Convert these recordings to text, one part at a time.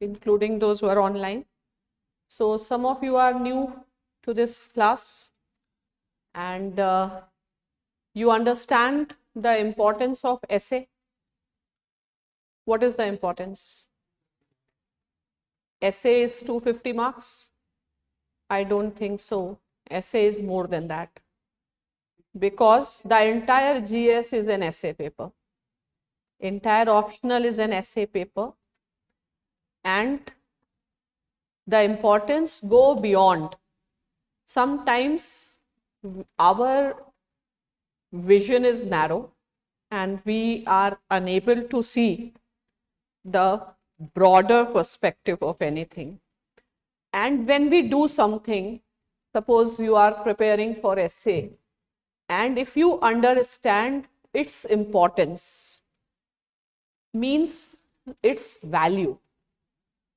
including those who are online. So some of you are new to this class, and you understand the importance of essay. What is the importance? Essay is 250 marks? I don't think so. Essay is more than that, because the entire GS is an essay paper. Entire optional is an essay paper, and the importance go beyond. Sometimes our vision is narrow and we are unable to see the broader perspective of anything. And when we do something, suppose you are preparing for essay, and if you understand its importance, means its value,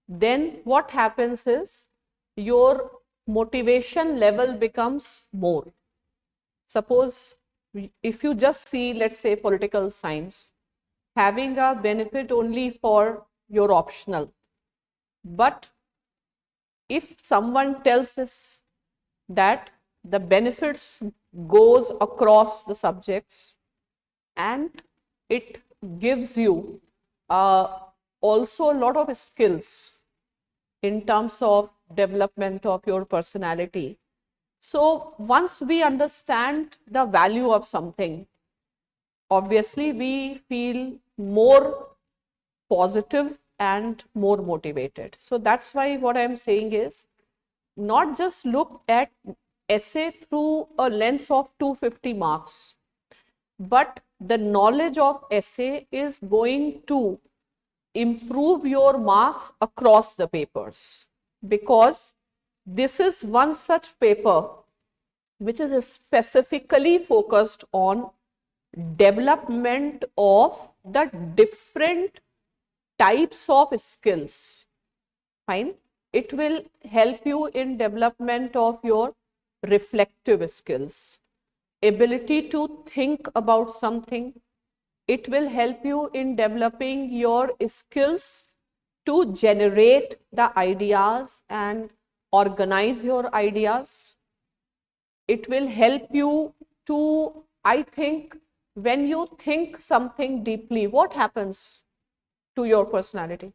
then what happens is your motivation level becomes more. Suppose if you just see, let's say, political science, having a benefit only for your optional, but if someone tells us that the benefits goes across the subjects and it gives you also a lot of skills in terms of development of your personality. So once we understand the value of something, obviously we feel more positive and more motivated. So that's why what I'm saying is, not just look at essay through a lens of 250 marks, but the knowledge of essay is going to improve your marks across the papers, because this is one such paper which is specifically focused on development of the different types of skills. Fine. It will help you in development of your reflective skills, ability to think about something. It will help you in developing your skills to generate the ideas and organize your ideas. It will help you to, I think, when you think something deeply, what happens to your personality?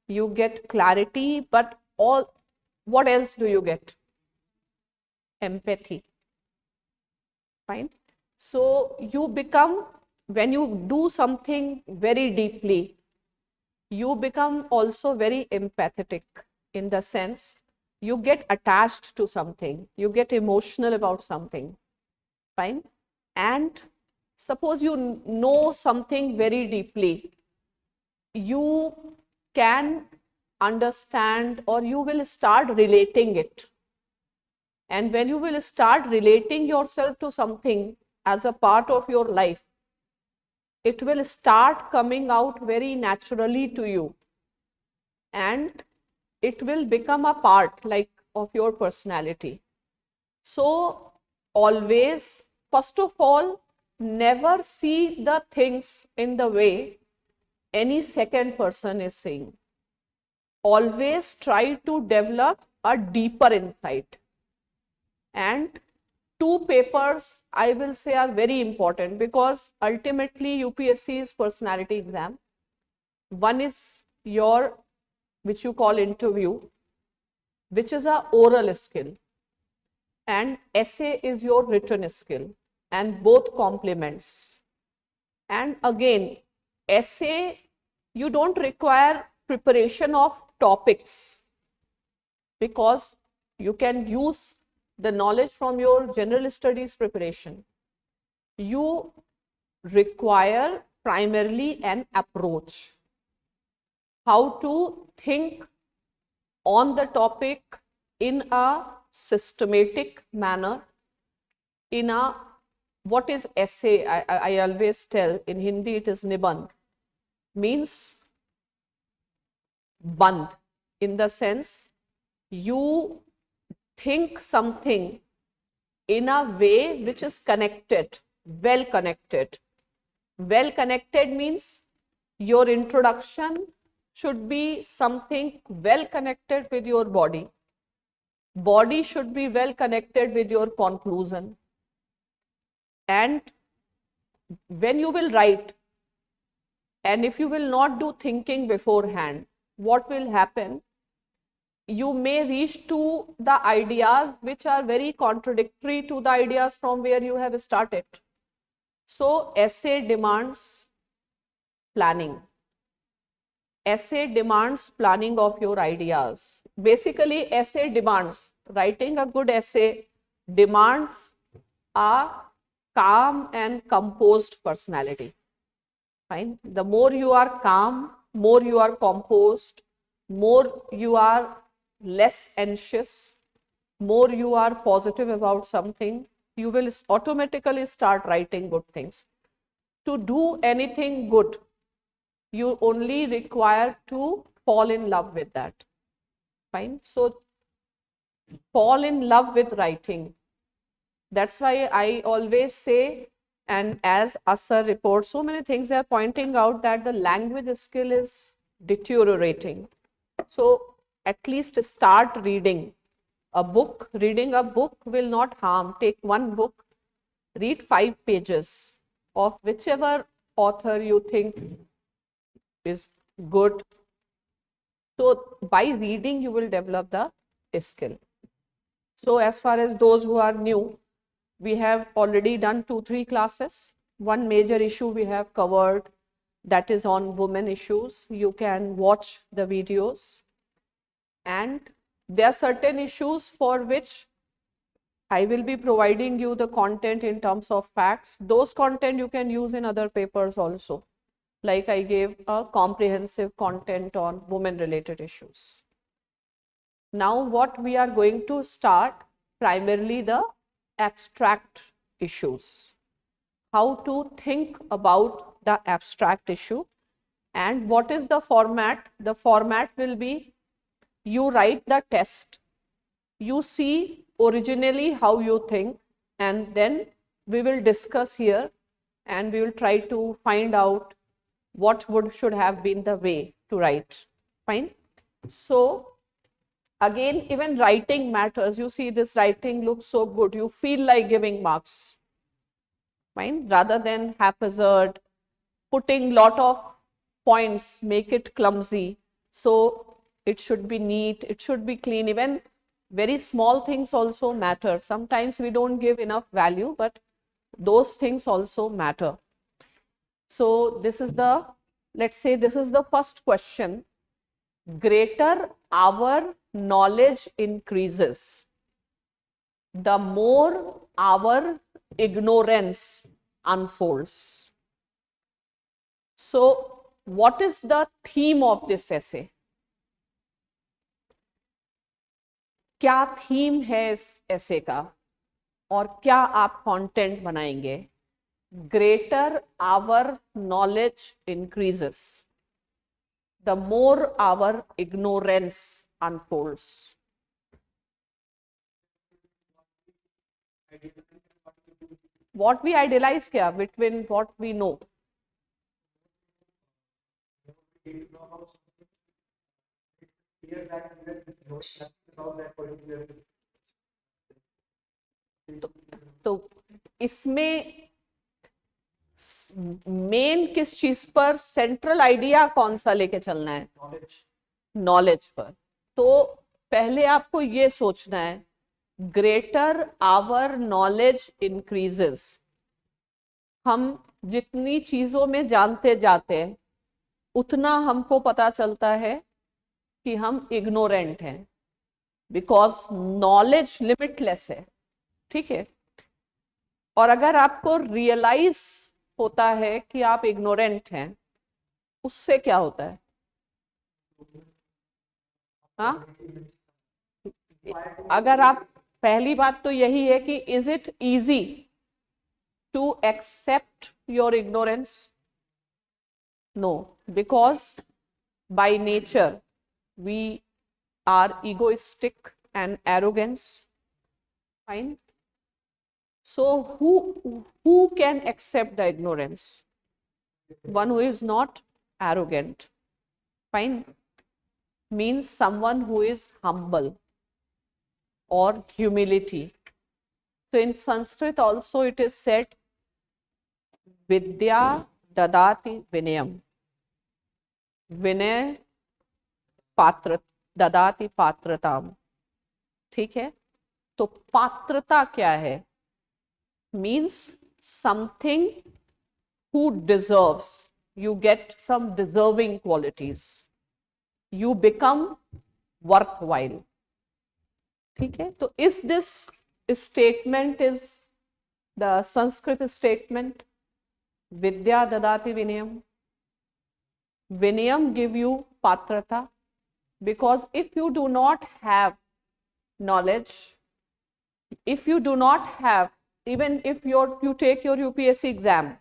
You get clarity, but what else do you get? Empathy. Fine. So you become, when you do something very deeply, you become also very empathetic, in the sense you get attached to something, you get emotional about something. Fine. And suppose you know something very deeply, you can understand, or you will start relating it. And when you will start relating yourself to something as a part of your life, it will start coming out very naturally to you, and it will become a part like of your personality. So always, first of all, never see the things in the way any second person is saying. Always try to develop a deeper insight. And two papers, I will say, are very important, because ultimately UPSC is personality exam. One is your, which you call interview, which is a oral skill, and essay is your written skill, and both complements. And again, essay, you don't require preparation of topics, because you can use the knowledge from your general studies preparation. You require primarily an approach, how to think on the topic in a systematic manner, in a, what is essay? I always tell, in Hindi it is nibandh, means bandh, in the sense you think something in a way which is connected, well connected. Well connected means Your introduction should be something well connected with your body. Body should be well connected with your conclusion. And when you will write, and if you will not do thinking beforehand, what will happen? You may reach to the ideas which are very contradictory to the ideas from where you have started. So essay demands planning. Essay demands planning of your ideas. Basically, essay demands, writing a good essay demands a calm and composed personality. Fine. The more you are calm, more you are composed, more you are less anxious, more you are positive about something, you will automatically start writing good things. To do anything good, you only require to fall in love with that. Fine. So fall in love with writing. That's why I always say, and as Asar reports, so many things are pointing out that the language skill is deteriorating. So at least start reading a book. Reading a book will not harm. Take one book, read 5 pages of whichever author you think is good. So by reading, you will develop the skill. So as far as those who are new, we have already done 2-3 classes. One major issue we have covered, that is on women issues. You can watch the videos. And there are certain issues for which I will be providing you the content in terms of facts. Those content you can use in other papers also. Like I gave a comprehensive content on women related issues. Now what we are going to start, primarily the abstract issues. How to think about the abstract issue. And what is the format? The format will be, you write the test, you see originally how you think, and then we will discuss here and we will try to find out what should have been the way to write. Fine. So again, even writing matters. You see this writing looks so good, you feel like giving marks. Fine. Rather than haphazard, putting lot of points, make it clumsy. So it should be neat, it should be clean. Even very small things also matter. Sometimes we don't give enough value, but those things also matter. So this is the, let's say this is the first question. Greater our knowledge increases, the more our ignorance unfolds. So what is the theme of this essay? क्या theme है इस essay का और क्या आप content बनाएंगे? Greater our knowledge increases, the more our ignorance unfolds. What we idealize क्या? Between what we know. तो इसमें मेन किस चीज पर, सेंट्रल आइडिया कौन सा लेके चलना है? नॉलेज पर. तो पहले आपको ये सोचना है, ग्रेटर आवर नॉलेज इंक्रीजेस. हम जितनी चीजों में जानते जाते हैं उतना हमको पता चलता है कि हम इग्नोरेंट हैं, बिकॉज नॉलेज लिमिटलेस है. ठीक है. और अगर आपको रियलाइज होता है कि आप इग्नोरेंट हैं, उससे क्या होता है? हाँ, अगर आप, पहली बात तो यही है कि is it easy to accept your ignorance? No, because by nature we are egoistic and arrogance. Fine. So who can accept the ignorance? One who is not arrogant. Fine. Means someone who is humble or humility. So in Sanskrit also it is said Vidya dadati vinayam. विनय पात्र ददाति पात्रताम. ठीक है, तो पात्रता क्या है? Means something who deserves, you get some deserving qualities, you become worthwhile. ठीक है, तो is this statement is the Sanskrit statement विद्या ददाति विनयम. Vinayam give you patrata, because if you do not have knowledge, if you do not have, even if you take your UPSC exam,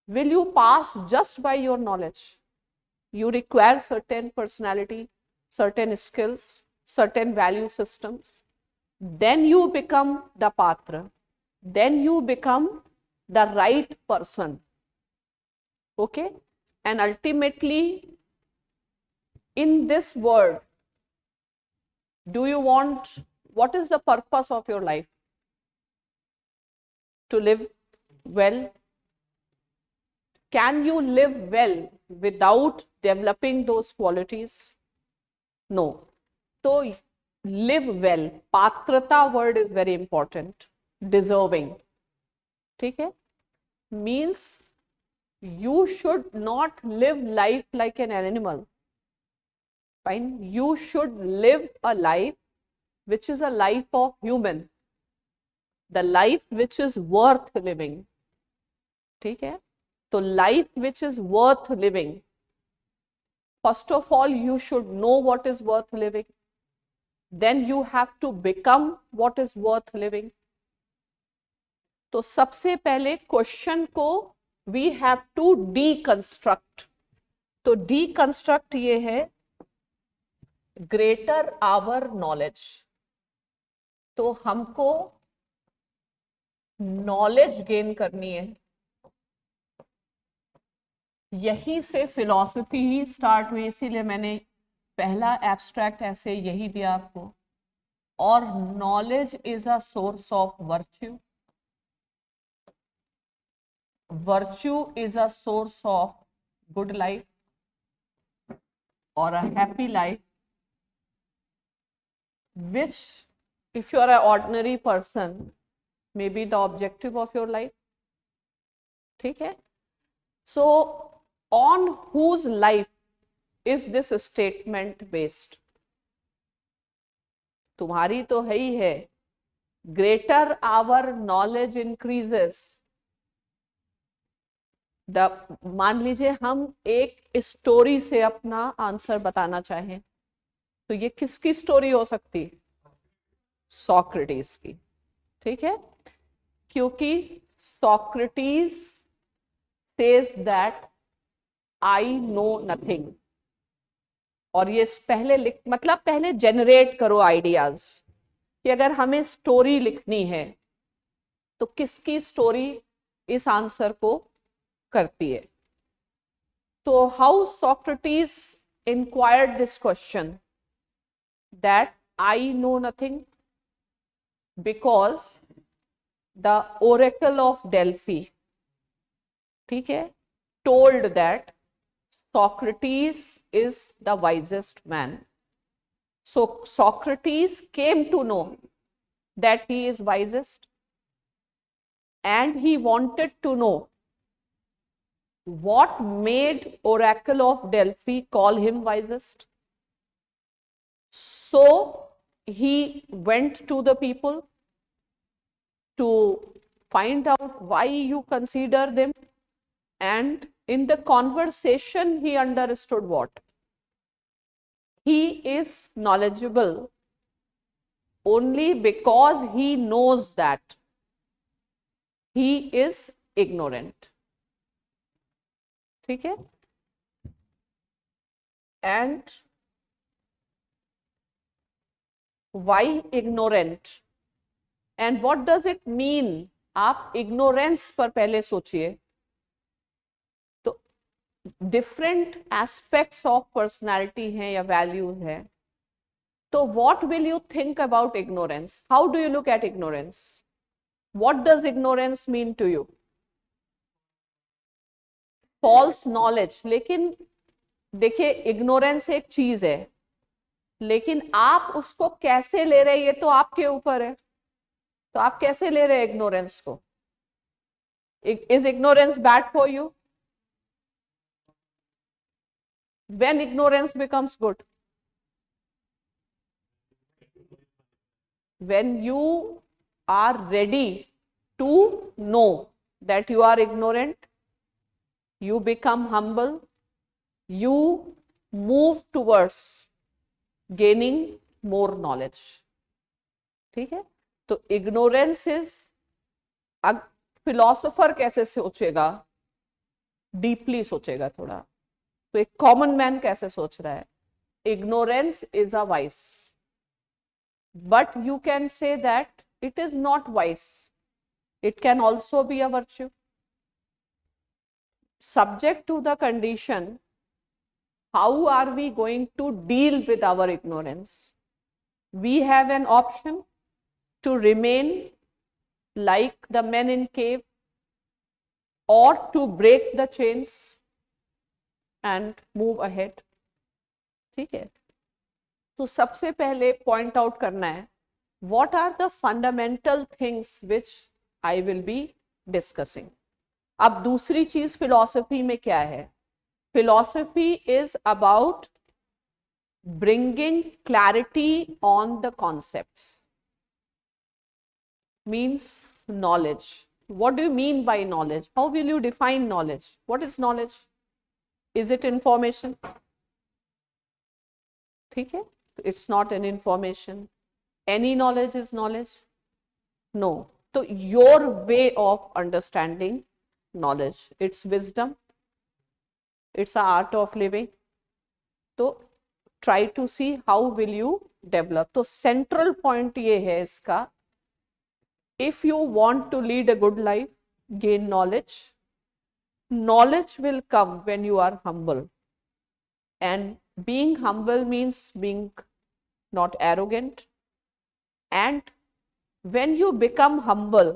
will you pass just by your knowledge? You require certain personality, certain skills, certain value systems. Then you become the patra. Then you become the right person. Okay? And ultimately, in this world, what is the purpose of your life? To live well. Can you live well without developing those qualities? No. So, live well. Patrata word is very important. Deserving. ठीक है? Means you should not live life like an animal. Fine. You should live a life which is a life of human. The life which is worth living. ठीक है? तो life which is worth living. First of all, you should know what is worth living. Then you have to become what is worth living. तो सबसे पहले question को we have to deconstruct. तो deconstruct ये है greater our knowledge. तो हमको knowledge gain करनी है. यही से philosophy ही start हुई, इसीलिए मैंने पहला abstract ऐसे यही दिया आपको. और knowledge is a source of virtue. Virtue is a source of good life or a happy life, which if you are an ordinary person may be the objective of your life. ठीक है? So on whose life is this statement based? तुम्हारी तो है ही है. Greater our knowledge increases. मान लीजिए हम एक स्टोरी से अपना आंसर बताना चाहें, तो ये किसकी स्टोरी हो सकती? सॉक्रेटिस की. ठीक है, क्योंकि Socrates says that I know nothing. और ये पहले मतलब पहले जनरेट करो आइडियाज कि अगर हमें स्टोरी लिखनी है तो किसकी स्टोरी इस आंसर को करती है. तो how Socrates inquired this question that I know nothing, because the Oracle of Delphi, ठीक है, told that Socrates is the wisest man. So Socrates came to know that he is wisest, and he wanted to know what made Oracle of Delphi call him wisest. So he went to the people to find out why you consider them, and in the conversation he understood what? He is knowledgeable only because he knows that he is ignorant. ठीक है? And why ignorant? And what does it mean? आप ignorance पर पहले सोचिए. Different aspects of personality हैं या values हैं, तो what will you think about ignorance? How do you look at ignorance? What does ignorance mean to you? False knowledge. लेकिन देखिए, इग्नोरेंस एक चीज है, लेकिन आप उसको कैसे ले रहे हैं ये तो आपके ऊपर है। तो आप कैसे ले रहे हैं इग्नोरेंस को? Is ignorance bad for you? When ignorance becomes good? when you are ready to know that you are ignorant, you become humble, you move towards gaining more knowledge. ठीक है? तो ignorance is, फिलोसोफर कैसे सोचेगा? Deeply सोचेगा थोड़ा। तो एक common man कैसे सोच रहा है? ignorance is a vice, but you can say that it is not vice, it can also be a virtue, subject to the condition how are we going to deal with our ignorance. We have an option to remain like the men in cave, or to break the chains and move ahead. ठीक है? तो सबसे पहले point out करना है, what are the fundamental things which I will be discussing. अब दूसरी चीज फिलॉसफी में क्या है? Philosophy is about bringing clarity on the concepts, means knowledge. What do you mean by knowledge? How will you define knowledge? What is knowledge? Is it information? ठीक है? It's not an information. Any knowledge is knowledge? No. So your way of understanding knowledge, it's wisdom, it's an art of living. So try to see how will you develop. तो central point ये है इसका, if you want to lead a good life, gain knowledge. Knowledge will come when you are humble. And being humble means being not arrogant. And when you become humble,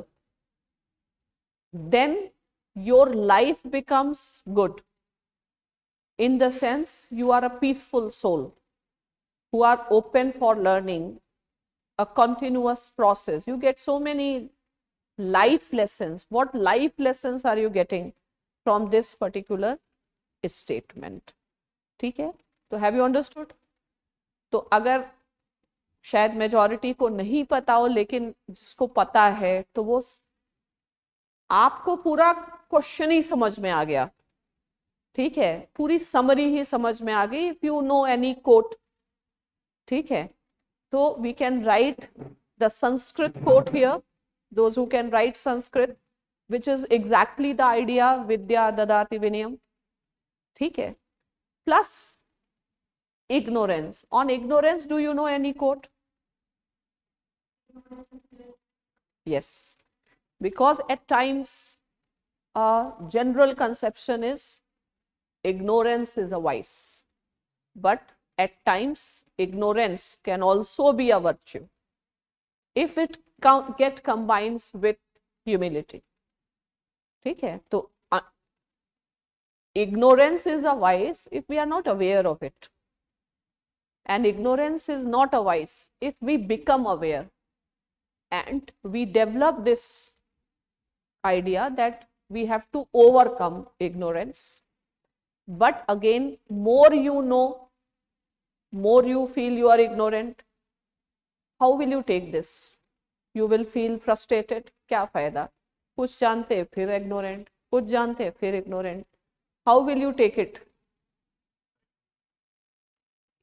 then your life becomes good. In the sense, you are a peaceful soul who are open for learning, a continuous process. You get so many life lessons. What life lessons are you getting from this particular statement? ठीक है? तो have you understood? तो अगर शायद majority को नहीं पता हो, लेकिन जिसको पता है तो वो आपको पूरा क्वेश्चन ही समझ में आ गया। ठीक है? पूरी समरी ही समझ में आ गई। If you know any quote, ठीक है, तो we can write the Sanskrit quote here, those who can write Sanskrit, which is exactly the idea, विद्या ददाति विनयम। ठीक है? Plus ignorance. On ignorance, do you know any quote? Yes, because at times a general conception is ignorance is a vice, but at times ignorance can also be a virtue if it get combines with humility. ठीक है? तो ignorance is a vice if we are not aware of it, and ignorance is not a vice if we become aware and we develop this idea that we have to overcome ignorance. But again, more you know, more you feel you are ignorant, how will you take this? You will feel frustrated. क्या फायदा? कुछ जानते फिर ignorant, कुछ जानते फिर ignorant. How will you take it?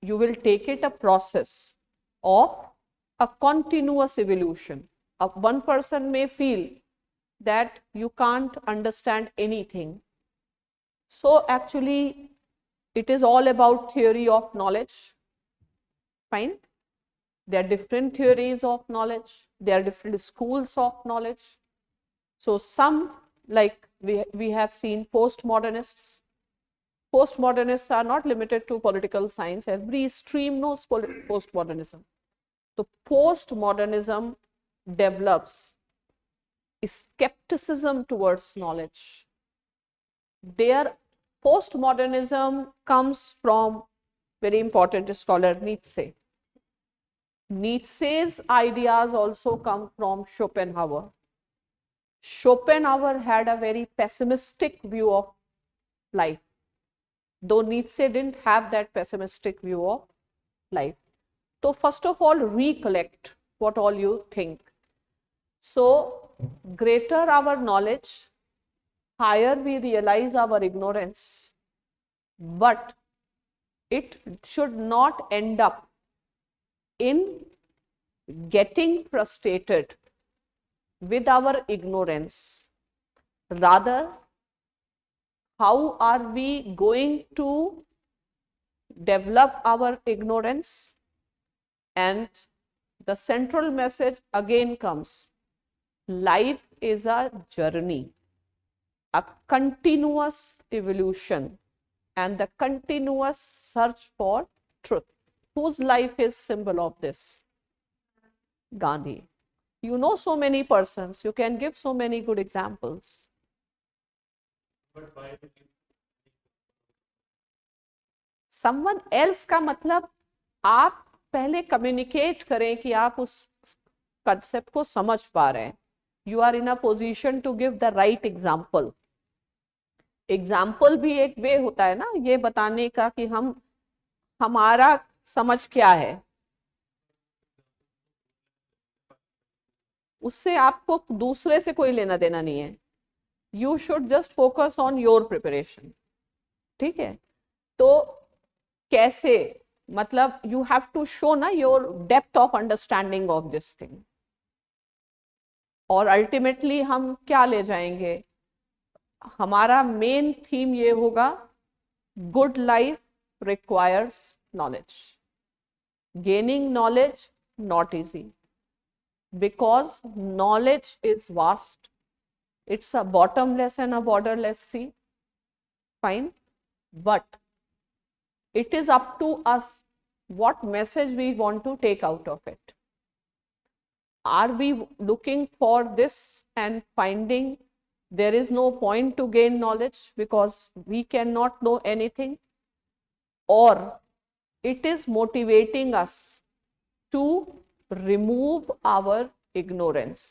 You will take it a process of a continuous evolution. One person may feel that you can't understand anything. So actually, it is all about theory of knowledge. Fine. There are different theories of knowledge. There are different schools of knowledge. So some, like we have seen postmodernists, postmodernists are not limited to political science. Every stream knows postmodernism. So postmodernism develops skepticism towards knowledge. Their postmodernism comes from very important scholar Nietzsche. Nietzsche's ideas also come from Schopenhauer. Schopenhauer had a very pessimistic view of life, though Nietzsche didn't have that pessimistic view of life. So first of all, recollect what all you think. So greater our knowledge, higher we realize our ignorance, but it should not end up in getting frustrated with our ignorance. Rather, how are we going to develop our ignorance? And the central message again comes: life is a journey, a continuous evolution, and the continuous search for truth. Whose life is symbol of this? Gandhi. You know so many persons, you can give so many good examples. Someone else का मतलब आप पहले communicate करें कि आप उस concept को समझ पा रहे हैं. You are in a position to give the right example. Example भी एक वे होता है ना ये बताने का कि हम हमारा समझ क्या है. उससे आपको दूसरे से कोई लेना देना नहीं है. You should just focus on your preparation. ठीक है. तो कैसे, मतलब यू हैव टू शो ना your depth of understanding of this thing. और अल्टीमेटली हम क्या ले जाएंगे, हमारा मेन थीम ये होगा, good life requires knowledge. Gaining knowledge not easy, because knowledge is vast. It's a bottomless and a borderless sea. Fine. But it is up to us what message we want to take out of it. Are we looking for this and finding there is no point to gain knowledge because we cannot know anything? Or it is motivating us to remove our ignorance,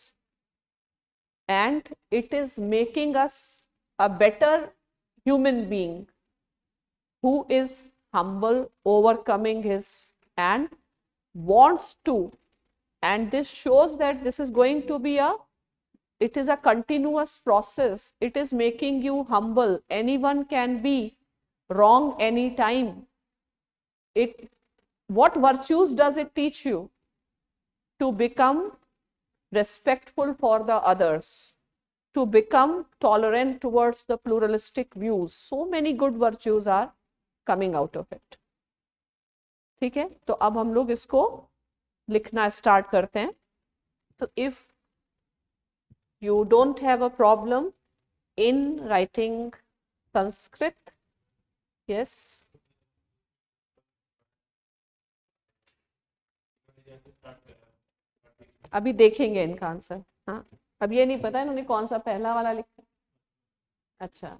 and it is making us a better human being who is humble, overcoming his, and wants to, and this shows that this is going to be it is a continuous process. It is making you humble. Anyone can be wrong anytime. What virtues does it teach you? To become respectful for the others, to become tolerant towards the pluralistic views. So many good virtues are coming out of it. ठीक है. तो अब हम लोग इसको लिखना start करते हैं. तो if you don't have a problem in writing Sanskrit, yes. अभी देखेंगे इनका आंसर. हाँ, अब ये नहीं पता इन्होंने कौन सा पहला वाला लिखा. अच्छा,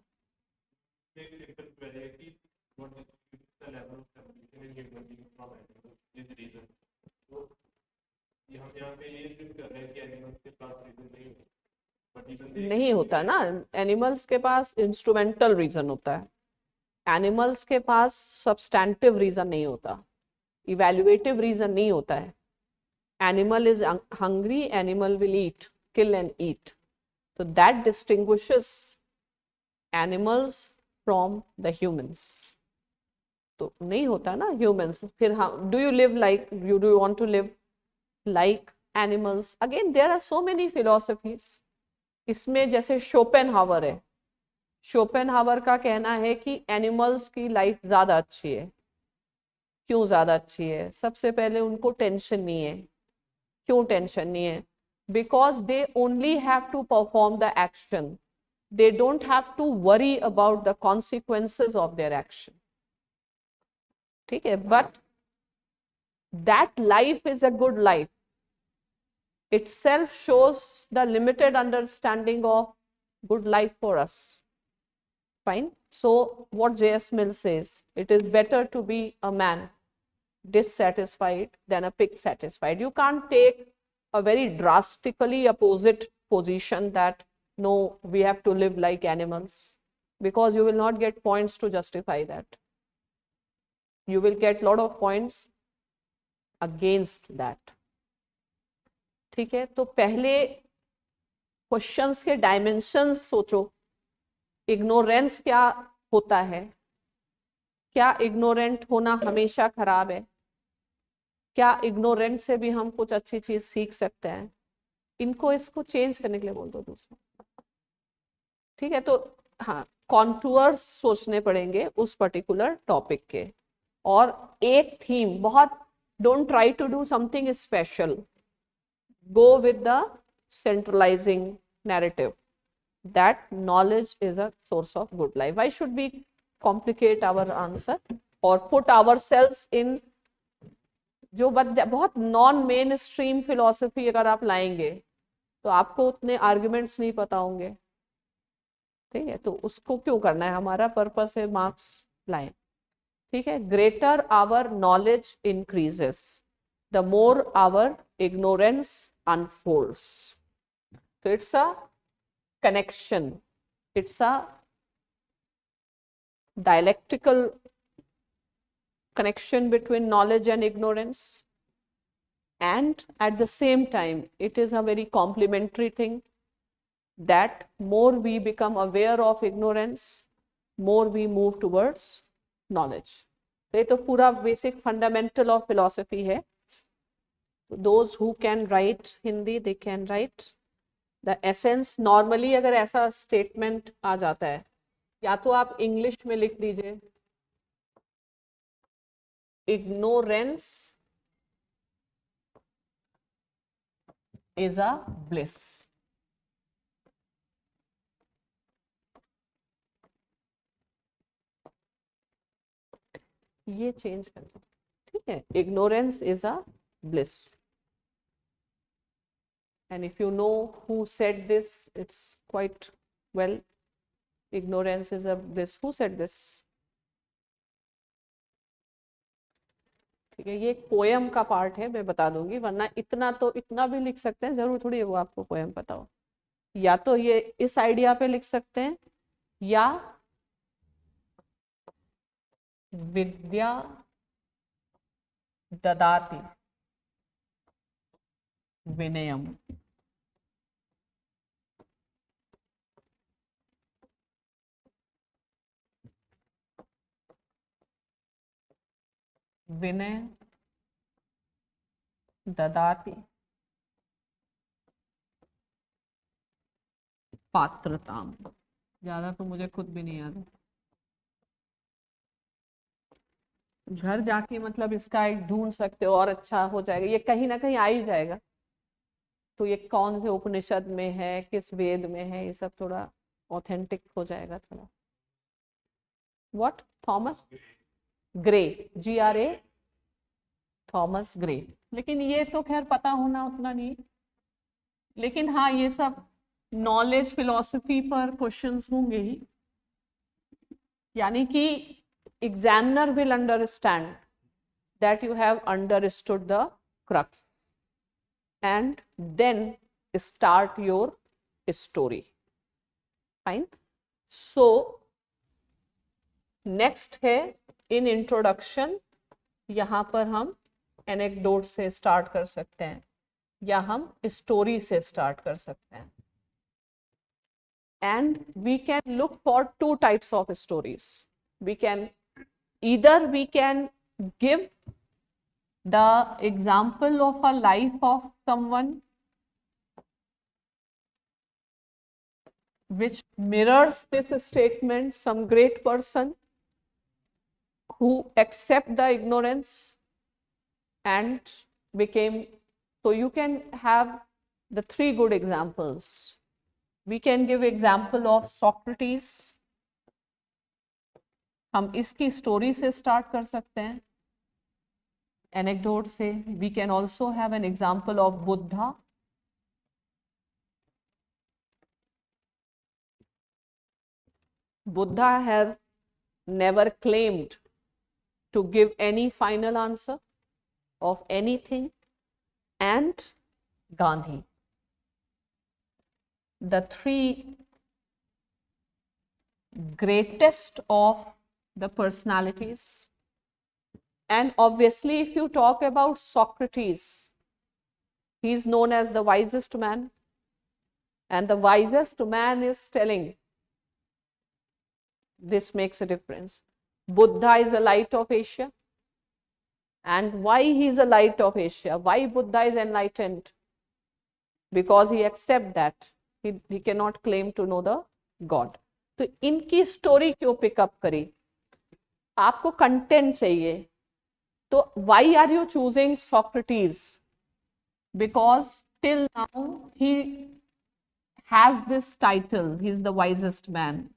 नहीं होता ना. एनिमल्स के पास इंस्ट्रूमेंटल रीजन होता है. एनिमल्स के पास सब्सटैंटिव रीजन नहीं होता, इवैल्यूएटिव रीजन नहीं होता है. Animal is hungry, animal will eat, kill and eat. So that distinguishes animals from the humans. तो नहीं होता ना humans. फिर हम, do you live like, do you want to live like animals? Again, there are so many philosophies. इसमें जैसे Schopenhauer है. Schopenhauer का कहना है कि एनिमल्स की लाइफ ज्यादा अच्छी है. क्यों ज्यादा अच्छी है? सबसे पहले उनको टेंशन नहीं है. क्यों टेंशन नहीं है? Because they only have to perform the action. they don't have to worry about the consequences of their action. ठीक है, but that life is a good life itself shows the limited understanding of good life for us. Fine. So what J.S. Mill says, it is better to be a man dissatisfied than a pig satisfied. You can't take a very drastically opposite position that no, we have to live like animals, because you will not get points to justify that. You will get lot of points against that. ठीक है, तो पहले questions के dimensions सोचो. Ignorance क्या होता है? क्या इग्नोरेंट होना हमेशा खराब है? क्या इग्नोरेंट से भी हम कुछ अच्छी चीज सीख सकते हैं? इसको चेंज करने के लिए बोल दो दूसरा. ठीक है, तो हाँ, कॉन्टूअर्स सोचने पड़ेंगे उस पर्टिकुलर टॉपिक के, और एक थीम. बहुत don't try to do something special, go with the centralizing narrative that knowledge is a source of good life. Why should we complicate our answer or put ourselves in जो बहुत non main stream philosophy अगर आप लाएंगे तो आपको उतने arguments नहीं पता होंगे. ठीक है, तो उसको क्यों करना है? हमारा पर्पस है मार्क्स लाएं. ठीक है, greater our knowledge increases the more our ignorance unfolds. So it's a connection, it's a dialectical connection between knowledge and ignorance, and at the same time it is a very complementary thing that more we become aware of ignorance, more we move towards knowledge. तो ये तो पूरा basic fundamental of philosophy है. Those who can write Hindi, they can write the essence. Normally अगर ऐसा statement आ जाता है, या तो आप इंग्लिश में लिख दीजिए, ignorance is a bliss. ये चेंज कर दो. ठीक है, ignorance is a bliss. And if you know who said this, it's quite well. Ignorance is a bliss. Who said this? ठीक है, ये एक पोएम का पार्ट है, मैं बता दूंगी, वरना इतना भी लिख सकते हैं, जरूर थोड़ी है वो आपको पोएम पता हो. या तो ये इस आइडिया पे लिख सकते हैं, या विद्या ददाति विनयम. विनय ददाति पात्रताम. ज्यादा तो मुझे खुद भी नहीं याद है. घर जाके मतलब इसका एक ढूंढ सकते हो और अच्छा हो जाएगा, ये कहीं ना कहीं आ ही जाएगा. तो ये कौन से उपनिषद में है, किस वेद में है, ये सब थोड़ा ऑथेंटिक हो जाएगा थोड़ा. What? Thomas Gray, GRA, Thomas Gray. लेकिन ये तो खैर पता होना उतना नहीं. लेकिन हाँ, ये सब नॉलेज फिलॉसफी पर क्वेश्चंस होंगे ही. यानी कि examiner will understand that you have understood the crux and then start your story. Fine. So next है in introduction. यहाँ पर हम anecdote से start कर सकते हैं, या हम story से start कर सकते हैं. And we can look for two types of stories. We can give the example of a life of someone which mirrors this statement, some great person who accept the ignorance and became. So you can have the three good examples. We can give example of Socrates. हम इसकी story से start कर सकते हैं, anecdote से. We can also have an example of Buddha. Buddha has never claimed to give any final answer of anything. And Gandhi. The three greatest of the personalities. And obviously, if you talk about Socrates, he is known as the wisest man. And the wisest man is telling, this makes a difference. Buddha is a light of Asia. And why he is a light of Asia? Why Buddha is enlightened? Because he accepts that he cannot claim to know the God. तो इनकी story क्यों pickup करी? आपको content चाहिए, तो why are you choosing Socrates? Because till now he has this title, he is the wisest man.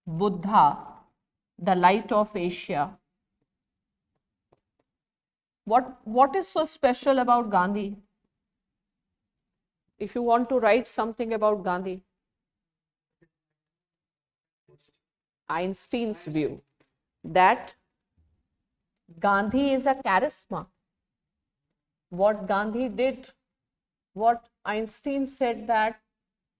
Buddha, the light of Asia. What is so special about Gandhi? If you want to write something about Gandhi, Einstein's view that Gandhi is a charisma. What Gandhi did, what Einstein said, that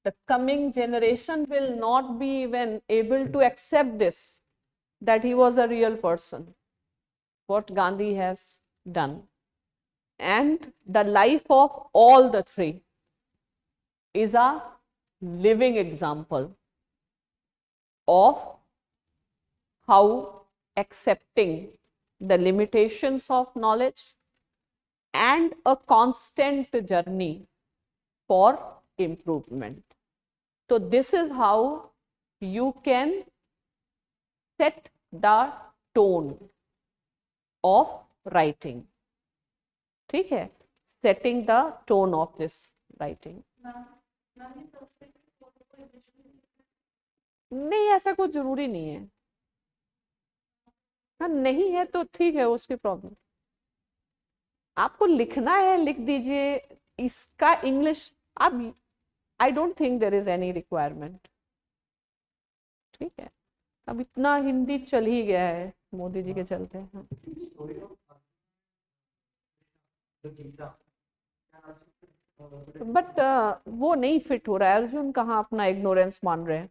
the coming generation will not be even able to accept this, that he was a real person. What Gandhi has done. And the life of all the three is a living example of how accepting the limitations of knowledge and a constant journey for improvement. So this is how you can set the tone of writing. ठीक है, setting the tone of this writing. नहीं, ऐसा कुछ जरूरी नहीं है. हाँ, नहीं है तो ठीक है, उसकी प्रॉब्लम. आपको लिखना है, लिख दीजिए. इसका इंग्लिश अब I don't think there is any requirement. ठीक है, अब इतना हिंदी चल ही गया है मोदी जी के चलते. हाँ. बट वो नहीं फिट हो रहा है. अर्जुन कहाँ अपना इग्नोरेंस मान रहे हैं.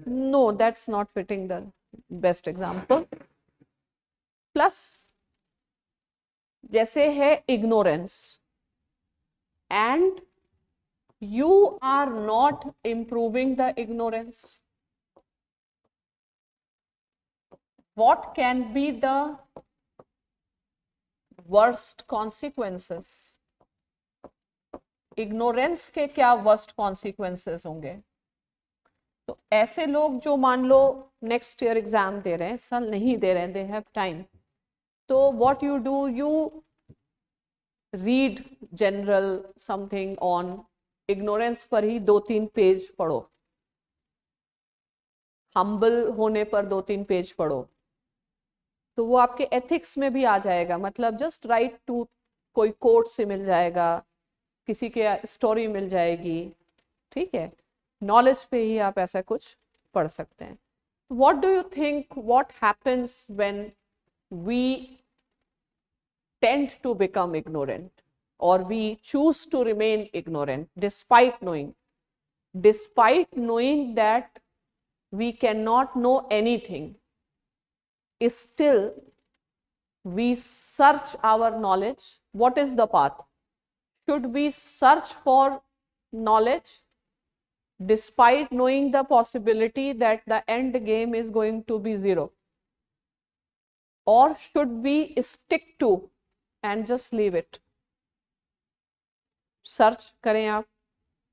No, that's not fitting the best example. Plus, जैसे है ignorance, and you are not improving the ignorance. What can be the worst consequences? Ignorance के क्या worst consequences होंगे? तो ऐसे लोग जो मान लो नेक्स्ट ईयर एग्जाम दे रहे हैं, साल नहीं दे रहे हैं, दे हैव टाइम, तो what you do, you read general something on ignorance पर ही 2-3 पेज पढ़ो. हम्बल होने पर 2-3 पेज पढ़ो, तो वो आपके एथिक्स में भी आ जाएगा. मतलब जस्ट राइट टू, कोई कोट से मिल जाएगा, किसी के स्टोरी मिल जाएगी. ठीक है, नॉलेज पे ही आप ऐसा कुछ पढ़ सकते हैं. What do you think, what happens when we tend to become ignorant और we choose to remain ignorant despite knowing that we cannot know anything? Still we search our knowledge. What is the path? Should we search for knowledge despite knowing the possibility that the end game is going to be 0? Or should we stick to and just leave it? Search करें आप,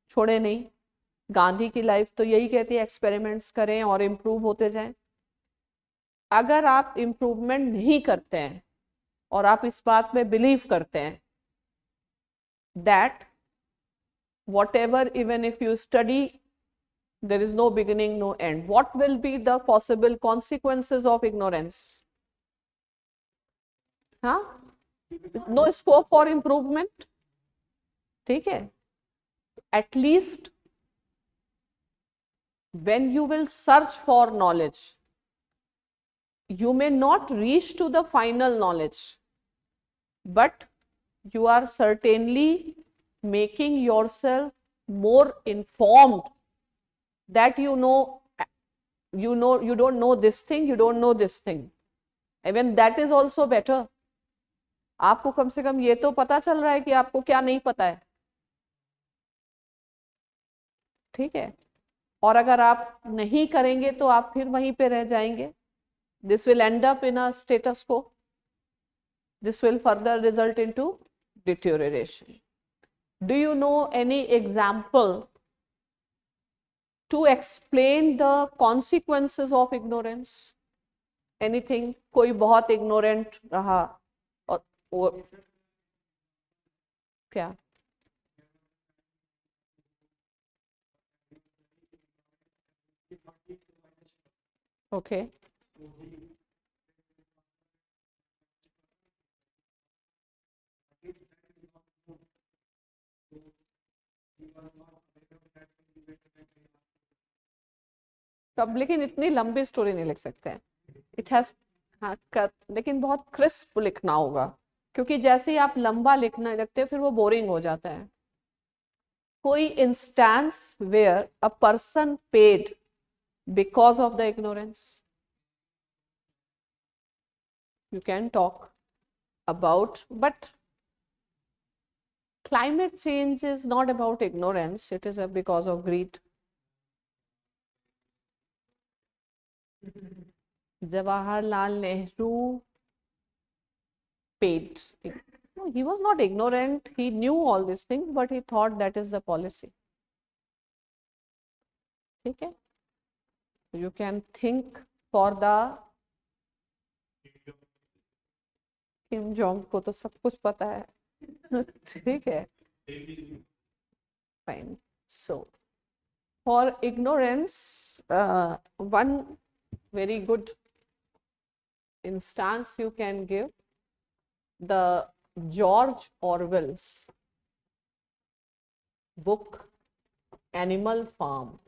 छोड़े नहीं. गांधी की life तो यही कहती है, experiments करें और इम्प्रूव होते जाएं. अगर आप इम्प्रूवमेंट नहीं करते हैं और आप इस बात में बिलीव करते हैं that whatever, even if you study, there is no beginning, no end. What will be the possible consequences of ignorance? हाँ, no scope for improvement. ठीक है, at least when you will search for knowledge, you may not reach to the final knowledge, but you are certainly making yourself more informed that you don't know this thing, you don't know this thing. Even that is also better. आपको कम से कम ये तो पता चल रहा है कि आपको क्या नहीं पता है, ठीक है। और अगर आप नहीं करेंगे तो आप फिर वहीं पे रह जाएंगे. This will end up in a status quo. This will further result into deterioration. Do you know any example to explain the consequences of ignorance? Anything? कोई बहुत ignorant रहा और वो क्या? Okay. तब लेकिन इतनी लंबी स्टोरी नहीं लिख सकते हैं. इट हैज, हाँ, लेकिन बहुत क्रिस्प लिखना होगा, क्योंकि जैसे ही आप लंबा लिखना लगते हैं फिर वो बोरिंग हो जाता है. कोई instance where a person paid because of the ignorance. You can talk about, but climate change is not about ignorance, it is because of greed. Jawaharlal Nehru paid. No, he was not ignorant, he knew all these things, but he thought that is the policy. ठीक है, you can think for the Kim Jong को तो सब कुछ पता है. ठीक है, fine. So for ignorance, one very good instance you can give, the George Orwell's book Animal Farm,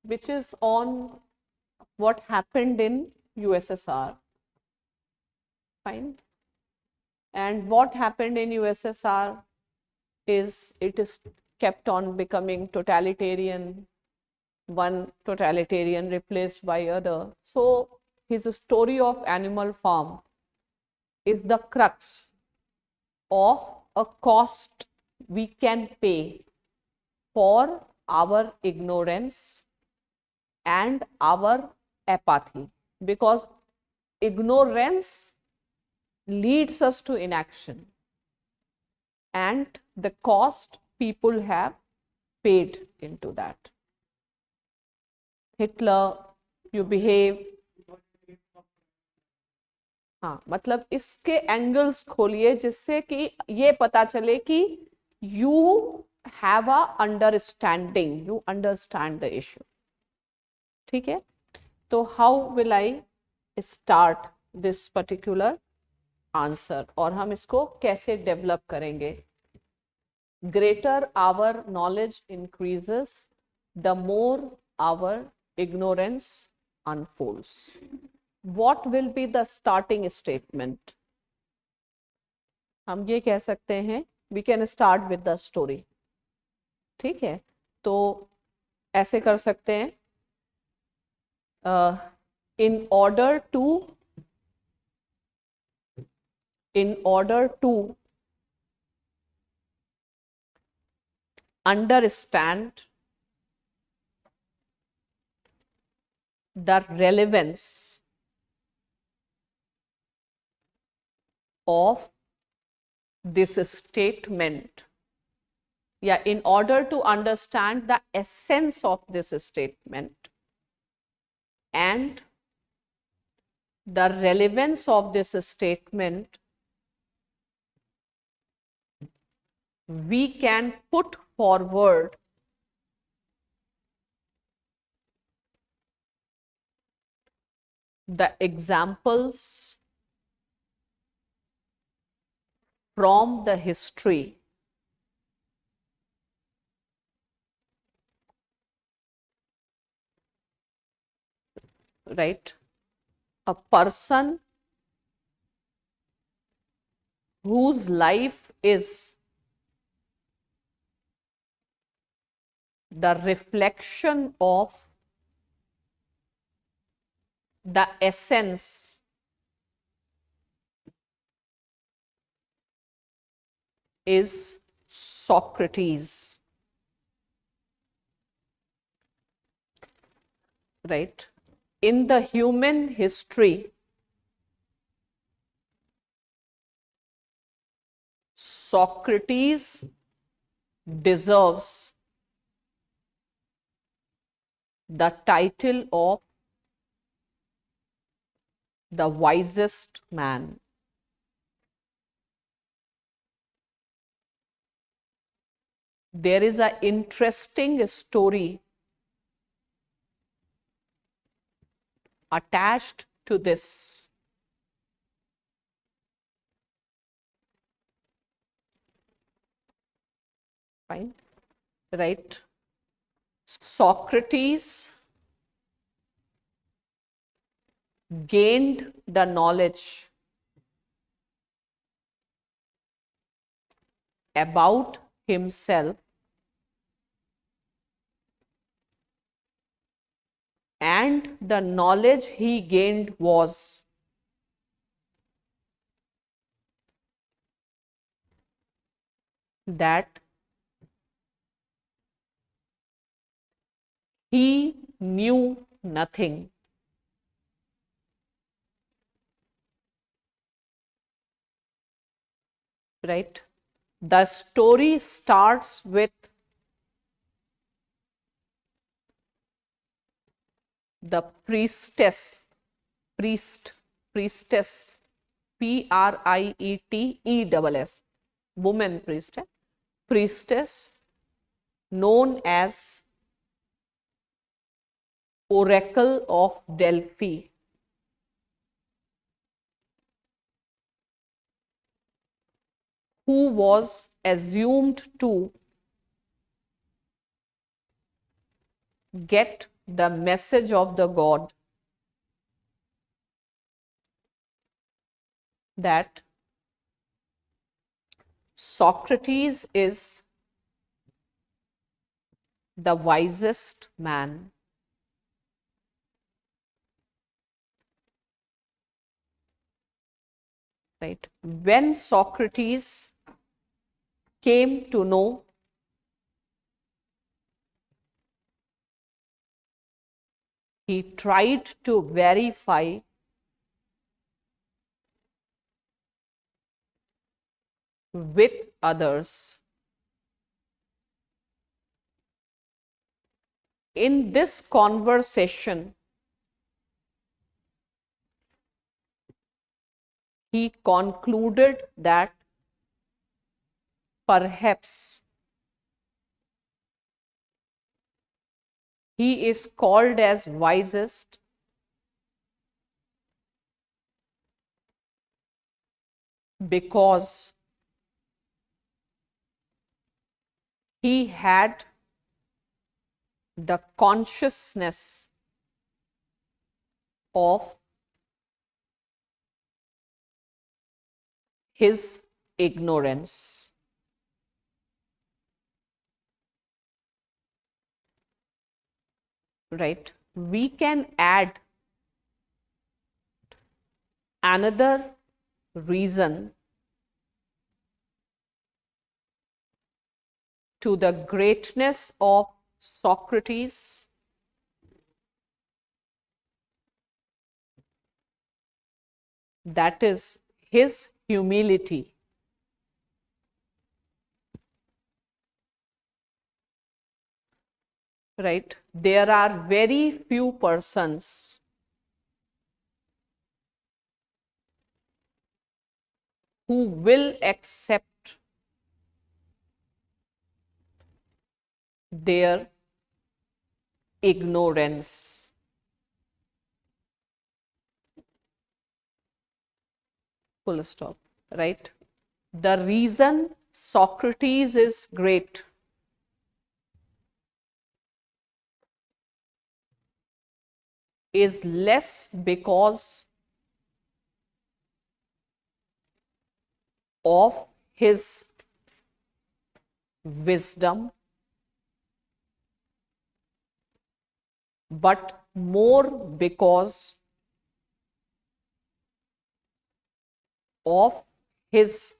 which is on what happened in USSR. Fine. And what happened in USSR is it is kept on becoming totalitarian, one totalitarian replaced by other. So his story of Animal Farm is the crux of a cost we can pay for our ignorance and our apathy, because ignorance leads us to inaction, and the cost people have paid into that. Hitler, you behave. हाँ, मतलब इसके angles खोलिए जिससे कि ये पता चले कि you have a understanding, you understand the issue. ठीक है, तो how will I start this particular answer, और हम इसको कैसे डेवलप करेंगे? Greater our knowledge increases, the more our ignorance unfolds. What will be the starting statement? हम ये कह सकते हैं, we can start with the story. ठीक है, तो ऐसे कर सकते हैं, in order to understand the relevance of this statement, yeah, in order to understand the essence of this statement and the relevance of this statement, we can put forward the examples from the history right? A person whose life is the reflection of the essence is Socrates, right? In the human history, Socrates deserves the title of the wisest man. There is an interesting story attached to this. Fine, right? Socrates gained the knowledge about himself and the knowledge he gained was that he knew nothing. Right? The story starts with the priestess, priestess, Prietess, woman priestess known as Oracle of Delphi, who was assumed to get the message of the god that Socrates is the wisest man. Right? When Socrates came to know he tried to verify with others. In this conversation, he concluded that perhaps he is called as wisest because he had the consciousness of his ignorance. Right? We can add another reason to the greatness of Socrates, that is his humility. Right? There are very few persons who will accept their ignorance. Full stop, right? The reason Socrates is great is less because of his wisdom, but more because of his,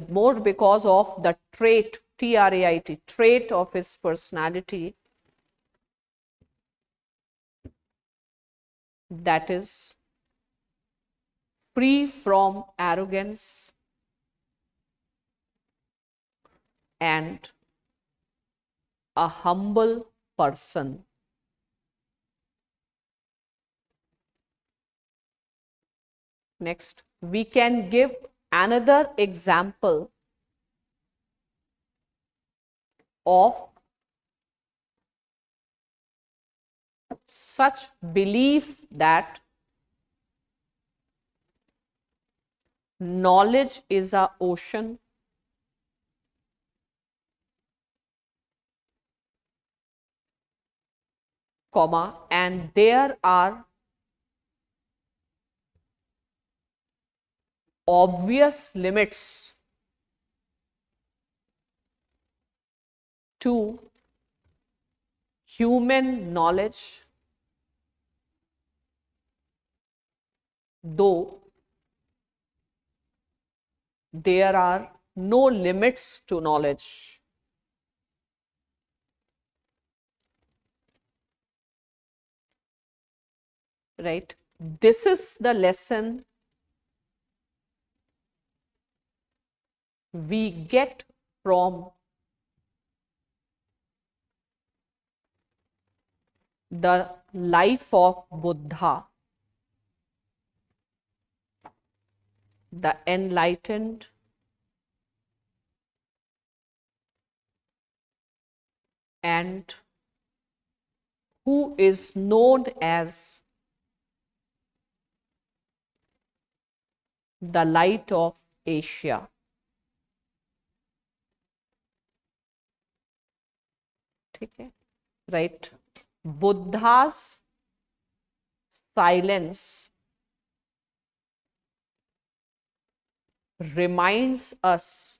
more because of the trait, T-R-A-I-T, trait of his personality, that is free from arrogance and a humble person. Next, we can give another example of such belief that knowledge is an ocean, comma, and there are obvious limits to human knowledge, though there are no limits to knowledge. Right? This is the lesson we get from the life of Buddha, the enlightened and who is known as the light of Asia. Okay, right? Buddha's silence reminds us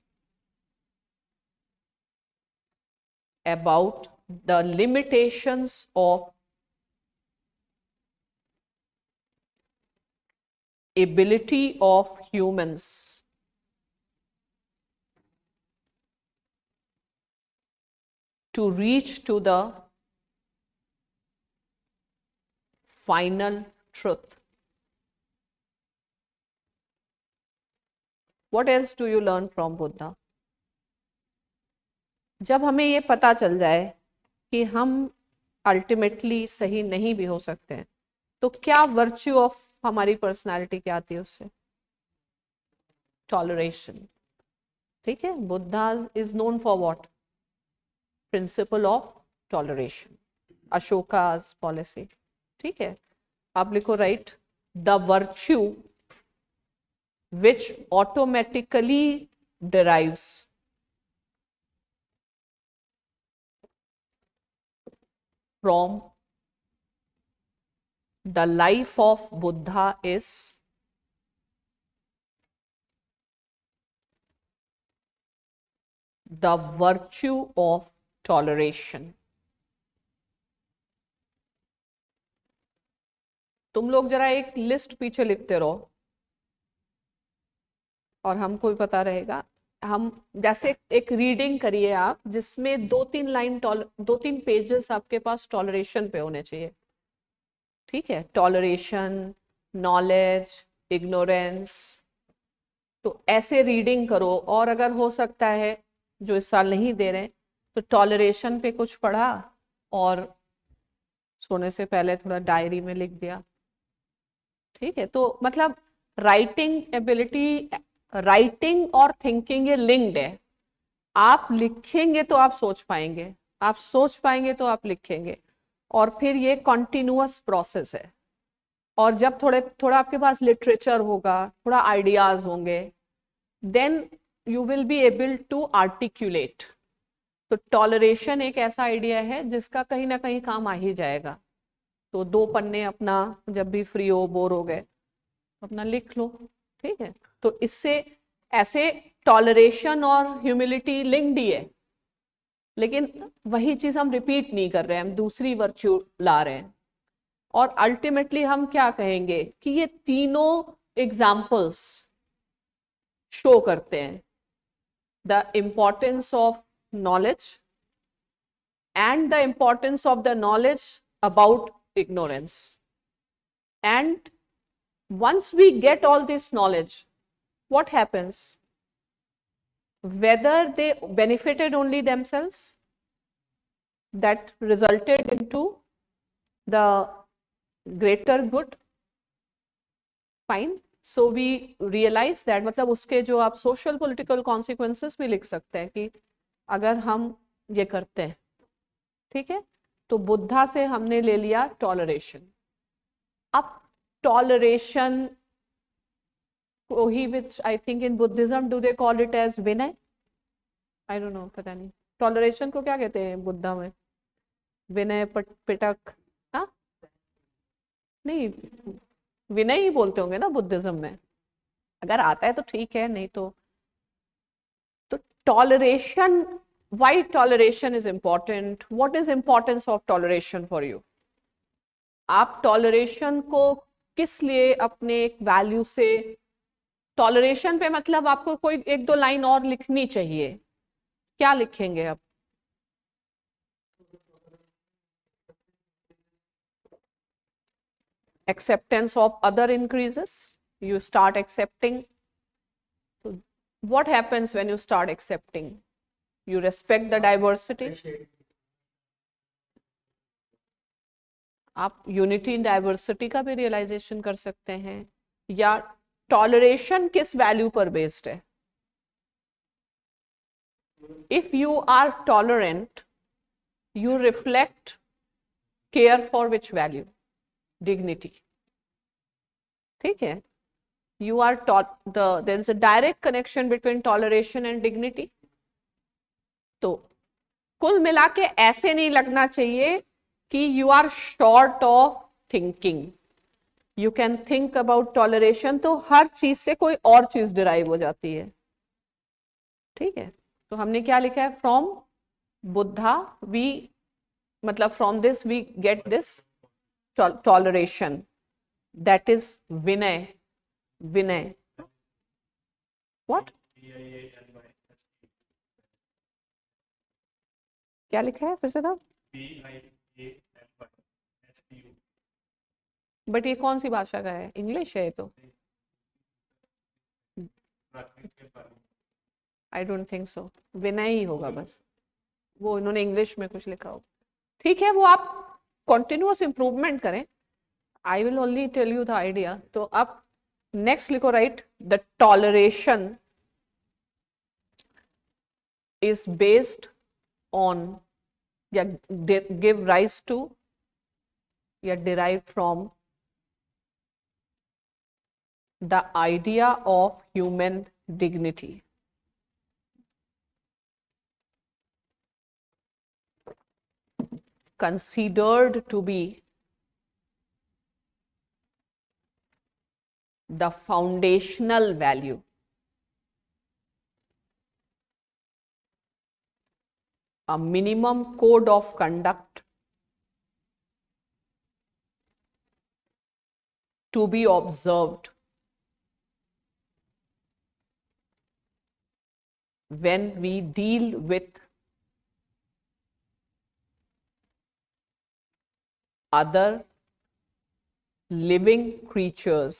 about the limitations of ability of humans to reach to the final truth. What else do you learn from Buddha? जब हमें ये पता चल जाए कि हम ultimately सही नहीं भी हो सकते हैं, तो क्या वर्च्यू ऑफ हमारी पर्सनालिटी क्या आती है उससे? टॉलरेशन. ठीक है, Buddha is known for what? Principle of toleration, Ashoka's policy. ठीक है, आप लिखो right, the virtue which automatically derives from the life of Buddha is the virtue of toleration. तुम लोग जरा एक लिस्ट पीछे लिखते रहो और हमको भी पता रहेगा. हम जैसे एक रीडिंग करिए आप, जिसमें 2-3 पेजेस आपके पास टॉलरेशन पे होने चाहिए. ठीक है, टॉलरेशन, नॉलेज, इग्नोरेंस. तो ऐसे रीडिंग करो. और अगर हो सकता है जो इस साल नहीं दे रहे तो टॉलरेशन पे कुछ पढ़ा और सोने से पहले थोड़ा डायरी में लिख दिया. ठीक है, तो मतलब राइटिंग एबिलिटी राइटिंग और थिंकिंग ये लिंक्ड है। आप लिखेंगे तो आप सोच पाएंगे, आप सोच पाएंगे तो आप लिखेंगे, और फिर ये कॉन्टिन्यूअस प्रोसेस है। और जब थोड़ा आपके पास लिटरेचर होगा, थोड़ा आइडियाज होंगे, then you will be able to articulate. तो टॉलरेशन एक ऐसा आइडिया है जिसका कहीं ना कहीं काम आ ही जाएगा। तो 2 पन्ने अपना जब भी फ्री हो, बोर हो गए, अपना लिख लो, ठीक है। तो इससे ऐसे टॉलरेशन और ह्यूमिलिटी लिंक्ड ही है, लेकिन वही चीज हम रिपीट नहीं कर रहे हैं, हम दूसरी वर्च्यू ला रहे हैं। और अल्टीमेटली हम क्या कहेंगे कि ये तीनों एग्जाम्पल्स शो करते हैं the importance of knowledge and the importance of the knowledge about ignorance. And once we get all this knowledge, what happens? Whether they benefited only themselves, that resulted into the greater good, fine. So we realize that, मतलब उसके जो आप social political consequences भी लिख सकते हैं कि अगर हम ये करते हैं, ठीक है। तो बुद्धा से हमने ले लिया टॉलरेशन। अब टॉलरेशन को ही, which I think in Buddhism do they call it as विनय, आई डोंट नो, पता नहीं टॉलरेशन को क्या कहते हैं बुद्धा में, विनय, पिटक, हाँ नहीं, विनय ही बोलते होंगे ना बुद्धिज्म में, अगर आता है तो ठीक है, नहीं तो toleration, why toleration is important, what is importance of toleration for you? आप टॉलरेशन को किस लिए अपने वैल्यू से, टॉलरेशन पे मतलब आपको कोई 1-2 लाइन और लिखनी चाहिए, क्या लिखेंगे आप? acceptance of other increases, you start accepting. So what happens when you start accepting? You respect the diversity. आप यूनिटी इन डाइवर्सिटी का भी रियलाइजेशन कर सकते हैं। या टॉलरेशन किस वैल्यू पर बेस्ड है? If you are tolerant, you reflect care for which value? Dignity, ठीक है। You are there is a direct connection between toleration and dignity. तो कुल मिला के ऐसे नहीं लगना चाहिए कि you are short of thinking, you can think about toleration, तो हर चीज से कोई और चीज डिराइव हो जाती है, ठीक है। तो हमने क्या लिखा है? फ्रॉम बुद्धा वी, मतलब from this we get this toleration, that is विनय। विनय व्हाट, क्या लिखा है फिर से था? बट ये कौन सी भाषा का है? इंग्लिश है ये तो। आई डोंट थिंक सो, विनय ही होगा बस, वो इन्होंने इंग्लिश में कुछ लिखा हो, ठीक है। वो आप कॉन्टिन्यूअस इंप्रूवमेंट करें, I will only tell you the idea. तो अब नेक्स्ट लिखो, right, the toleration is based on, या गिव राइज टू, या derive from the idea of human dignity. Considered to be the foundational value, a minimum code of conduct to be observed when we deal with other living creatures.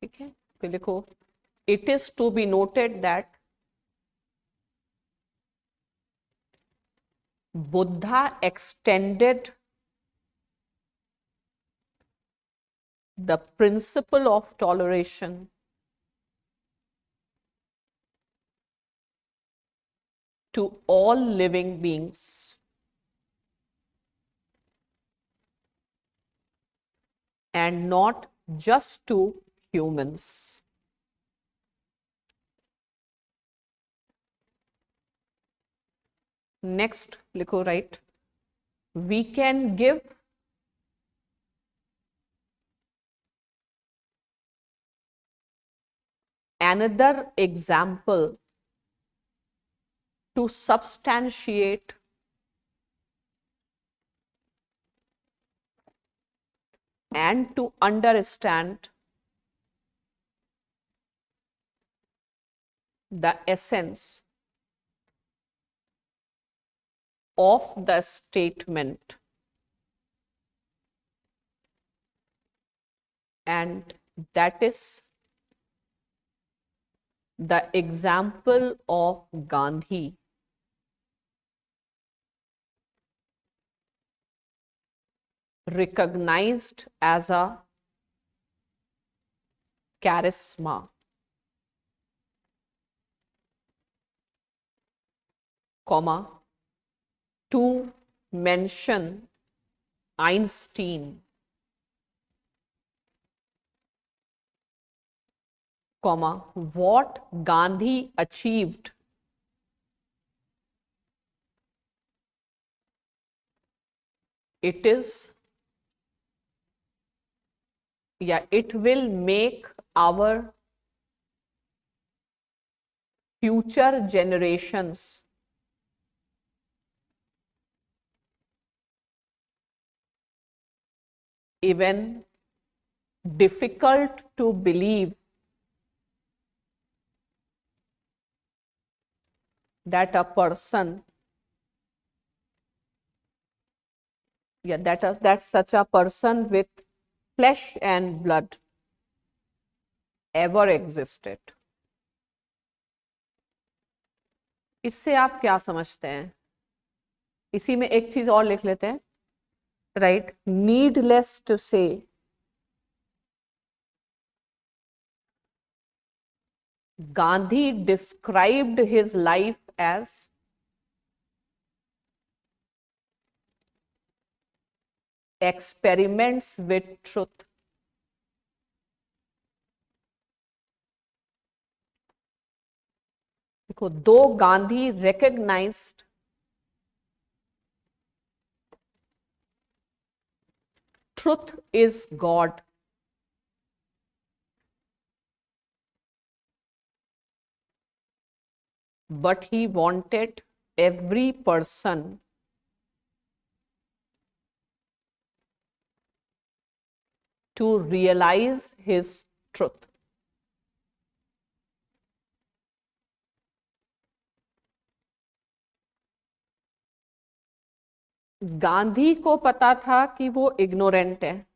ठीक है, फिर लिखो, it is to be noted that Buddha extended the principle of toleration to all living beings and not just to humans. Next, लिखो right. We can give another example to substantiate and to understand the essence of the statement, and that is the example of Gandhi, recognized as a charisma, comma, to mention Einstein, comma, what Gandhi achieved it will make our future generations even difficult to believe that a person, that such a person with flesh and blood ever existed. इससे आप क्या समझते हैं? इसी में एक चीज और लिख लेते हैं, राइट. नीडलेस टू से Gandhi described his life as experiments with truth. Though Gandhi recognized truth is God, but he wanted every person to realize his truth. Gandhi को पता था कि वो इग्नोरेंट है.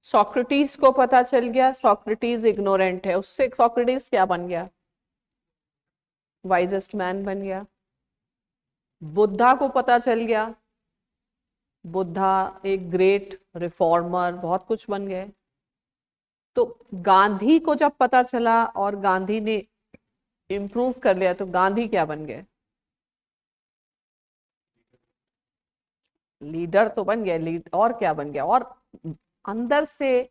सोक्रेटिस को पता चल गया सोक्रेटिस इग्नोरेंट है. उससे सोक्रेटिस क्या बन गया? वाइजेस्ट मैन बन गया. बुद्धा को पता चल गया, बुद्धा एक ग्रेट रिफॉर्मर, बहुत कुछ बन गए. तो गांधी को जब पता चला और गांधी ने इम्प्रूव कर लिया तो गांधी क्या बन गए? लीडर तो बन गया, और क्या बन गया? और अंदर से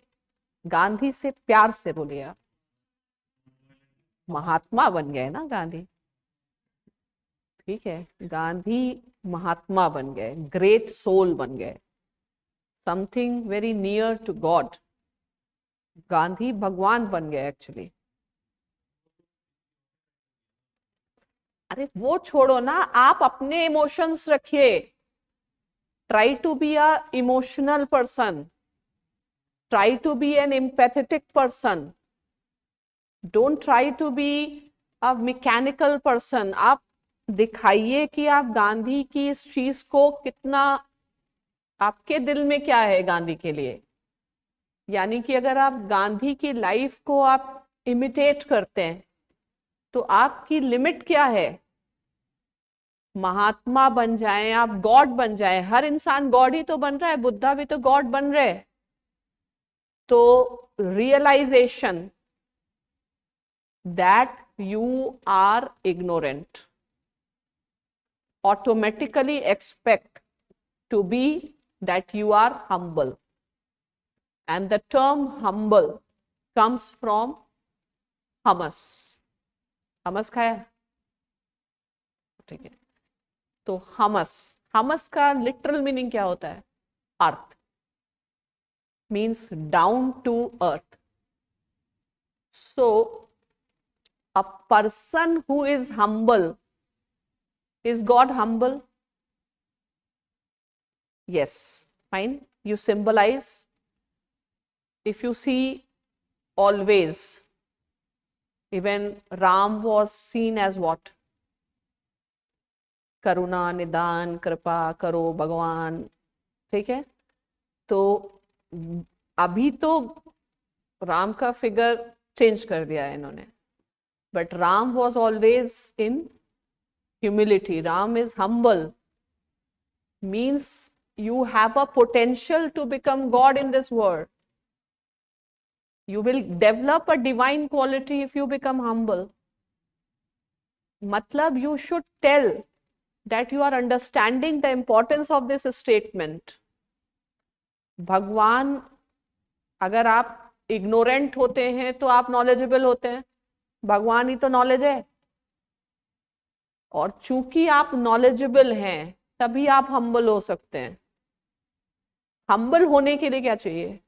गांधी से प्यार से बोलिए, महात्मा बन गए ना गांधी. ठीक है, गांधी महात्मा बन गए, ग्रेट सोल बन गए, something very near to God. Gandhi भगवान बन गए एक्चुअली. अरे वो छोड़ो ना, आप अपने इमोशंस रखिए. Try to be a emotional person, try to be an empathetic person, don't try to be a mechanical person. आप दिखाइए कि आप गांधी की इस चीज को कितना, आपके दिल में क्या है गांधी के लिए. यानी कि अगर आप गांधी की लाइफ को आप इमिटेट करते हैं तो आपकी लिमिट क्या है? महात्मा बन जाएं, आप गॉड बन जाएं. हर इंसान गॉड ही तो बन रहा है, बुद्धा भी तो गॉड बन रहे. तो realization that you are ignorant automatically expect to be that you are humble, and the term humble comes from hummus. hummus खाया? ठीक है, तो hummus का लिटरल मीनिंग क्या होता है? अर्थ, means down to earth. So a person who is humble, is God humble? Yes, fine. You symbolize. If you see, always, even Ram was seen as what? करुणा, निदान, कृपा करो भगवान. ठीक है, तो अभी तो राम का फिगर चेंज कर दिया है इन्होंने, but Ram was always in humility. Ram is humble, means you have a potential to become God in this world. You will develop a divine quality if you become humble. Matlab, you should tell that you are understanding the importance of this statement. भगवान, अगर आप ignorant होते हैं तो आप knowledgeable होते हैं. भगवान ही तो knowledge है, और चूंकि आप knowledgeable हैं तभी आप humble हो सकते हैं. हम्बल होने के लिए क्या चाहिए?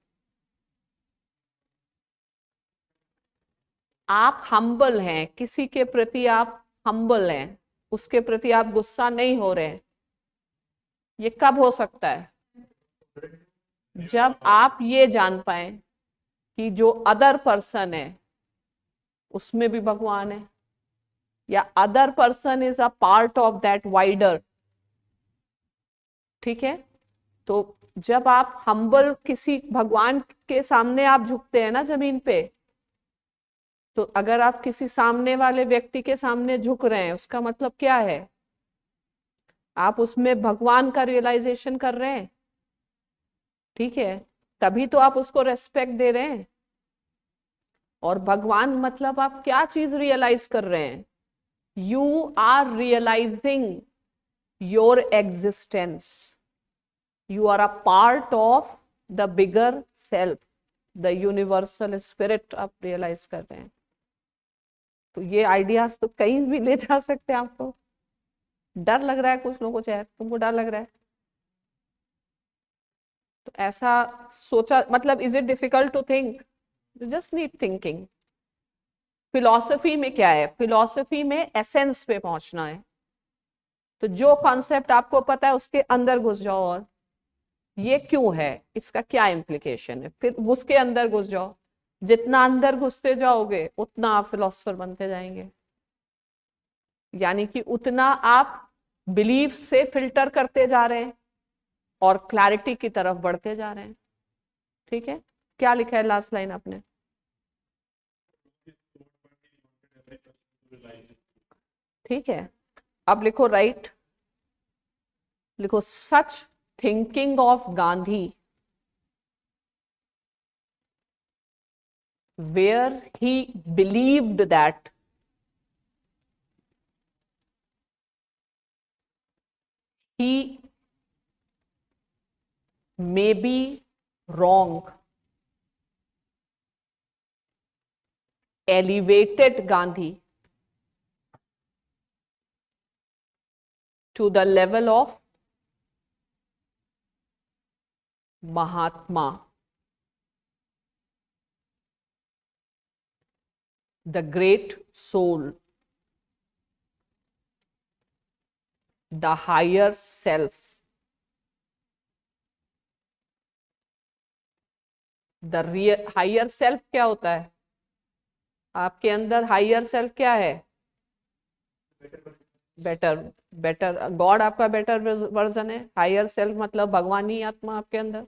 आप हम्बल हैं, किसी के प्रति आप हम्बल हैं, उसके प्रति आप गुस्सा नहीं हो रहे हैं. ये कब हो सकता है? जब आप ये जान पाए कि जो अदर पर्सन है उसमें भी भगवान है, या other person is a part of that wider. ठीक है, तो जब आप हम्बल, किसी भगवान के सामने आप झुकते हैं ना जमीन पे, तो अगर आप किसी सामने वाले व्यक्ति के सामने झुक रहे हैं, उसका मतलब क्या है? आप उसमें भगवान का रियलाइजेशन कर रहे हैं. ठीक है, तभी तो आप उसको रेस्पेक्ट दे रहे हैं. और भगवान मतलब आप क्या चीज रियलाइज कर रहे हैं? You are realising your existence. You are a part of the bigger self, the universal spirit. आप रियलाइज कर रहे हैं. तो ये आइडियाज तो कहीं भी ले जा सकते हैं आपको. डर लग रहा है कुछ लोगों को, चाहे तुमको डर लग रहा है, तो ऐसा सोचा, मतलब is it difficult to think? You just need thinking. Philosophy में क्या है? फिलॉसफी में एसेंस पे पहुंचना है. तो जो कॉन्सेप्ट आपको पता है उसके अंदर घुस जाओ, और ये क्यों है, इसका क्या इम्प्लीकेशन है, फिर उसके अंदर घुस जाओ. जितना अंदर घुसते जाओगे उतना आप फिलोसफर बनते जाएंगे. यानी कि उतना आप बिलीफ से फिल्टर करते जा रहे हैं और क्लैरिटी की तरफ बढ़ते जा रहे हैं. ठीक है, क्या लिखा है लास्ट लाइन आपने? ठीक है, अब लिखो राइट. लिखो सच thinking of Gandhi, where he believed that he may be wrong, elevated Gandhi to the level of Mahatma, the great soul, the higher self, the real higher self. क्या होता है आपके अंदर? हायर सेल्फ क्या है? Better God आपका better version है. Higher self मतलब भगवानी आत्मा आपके अंदर,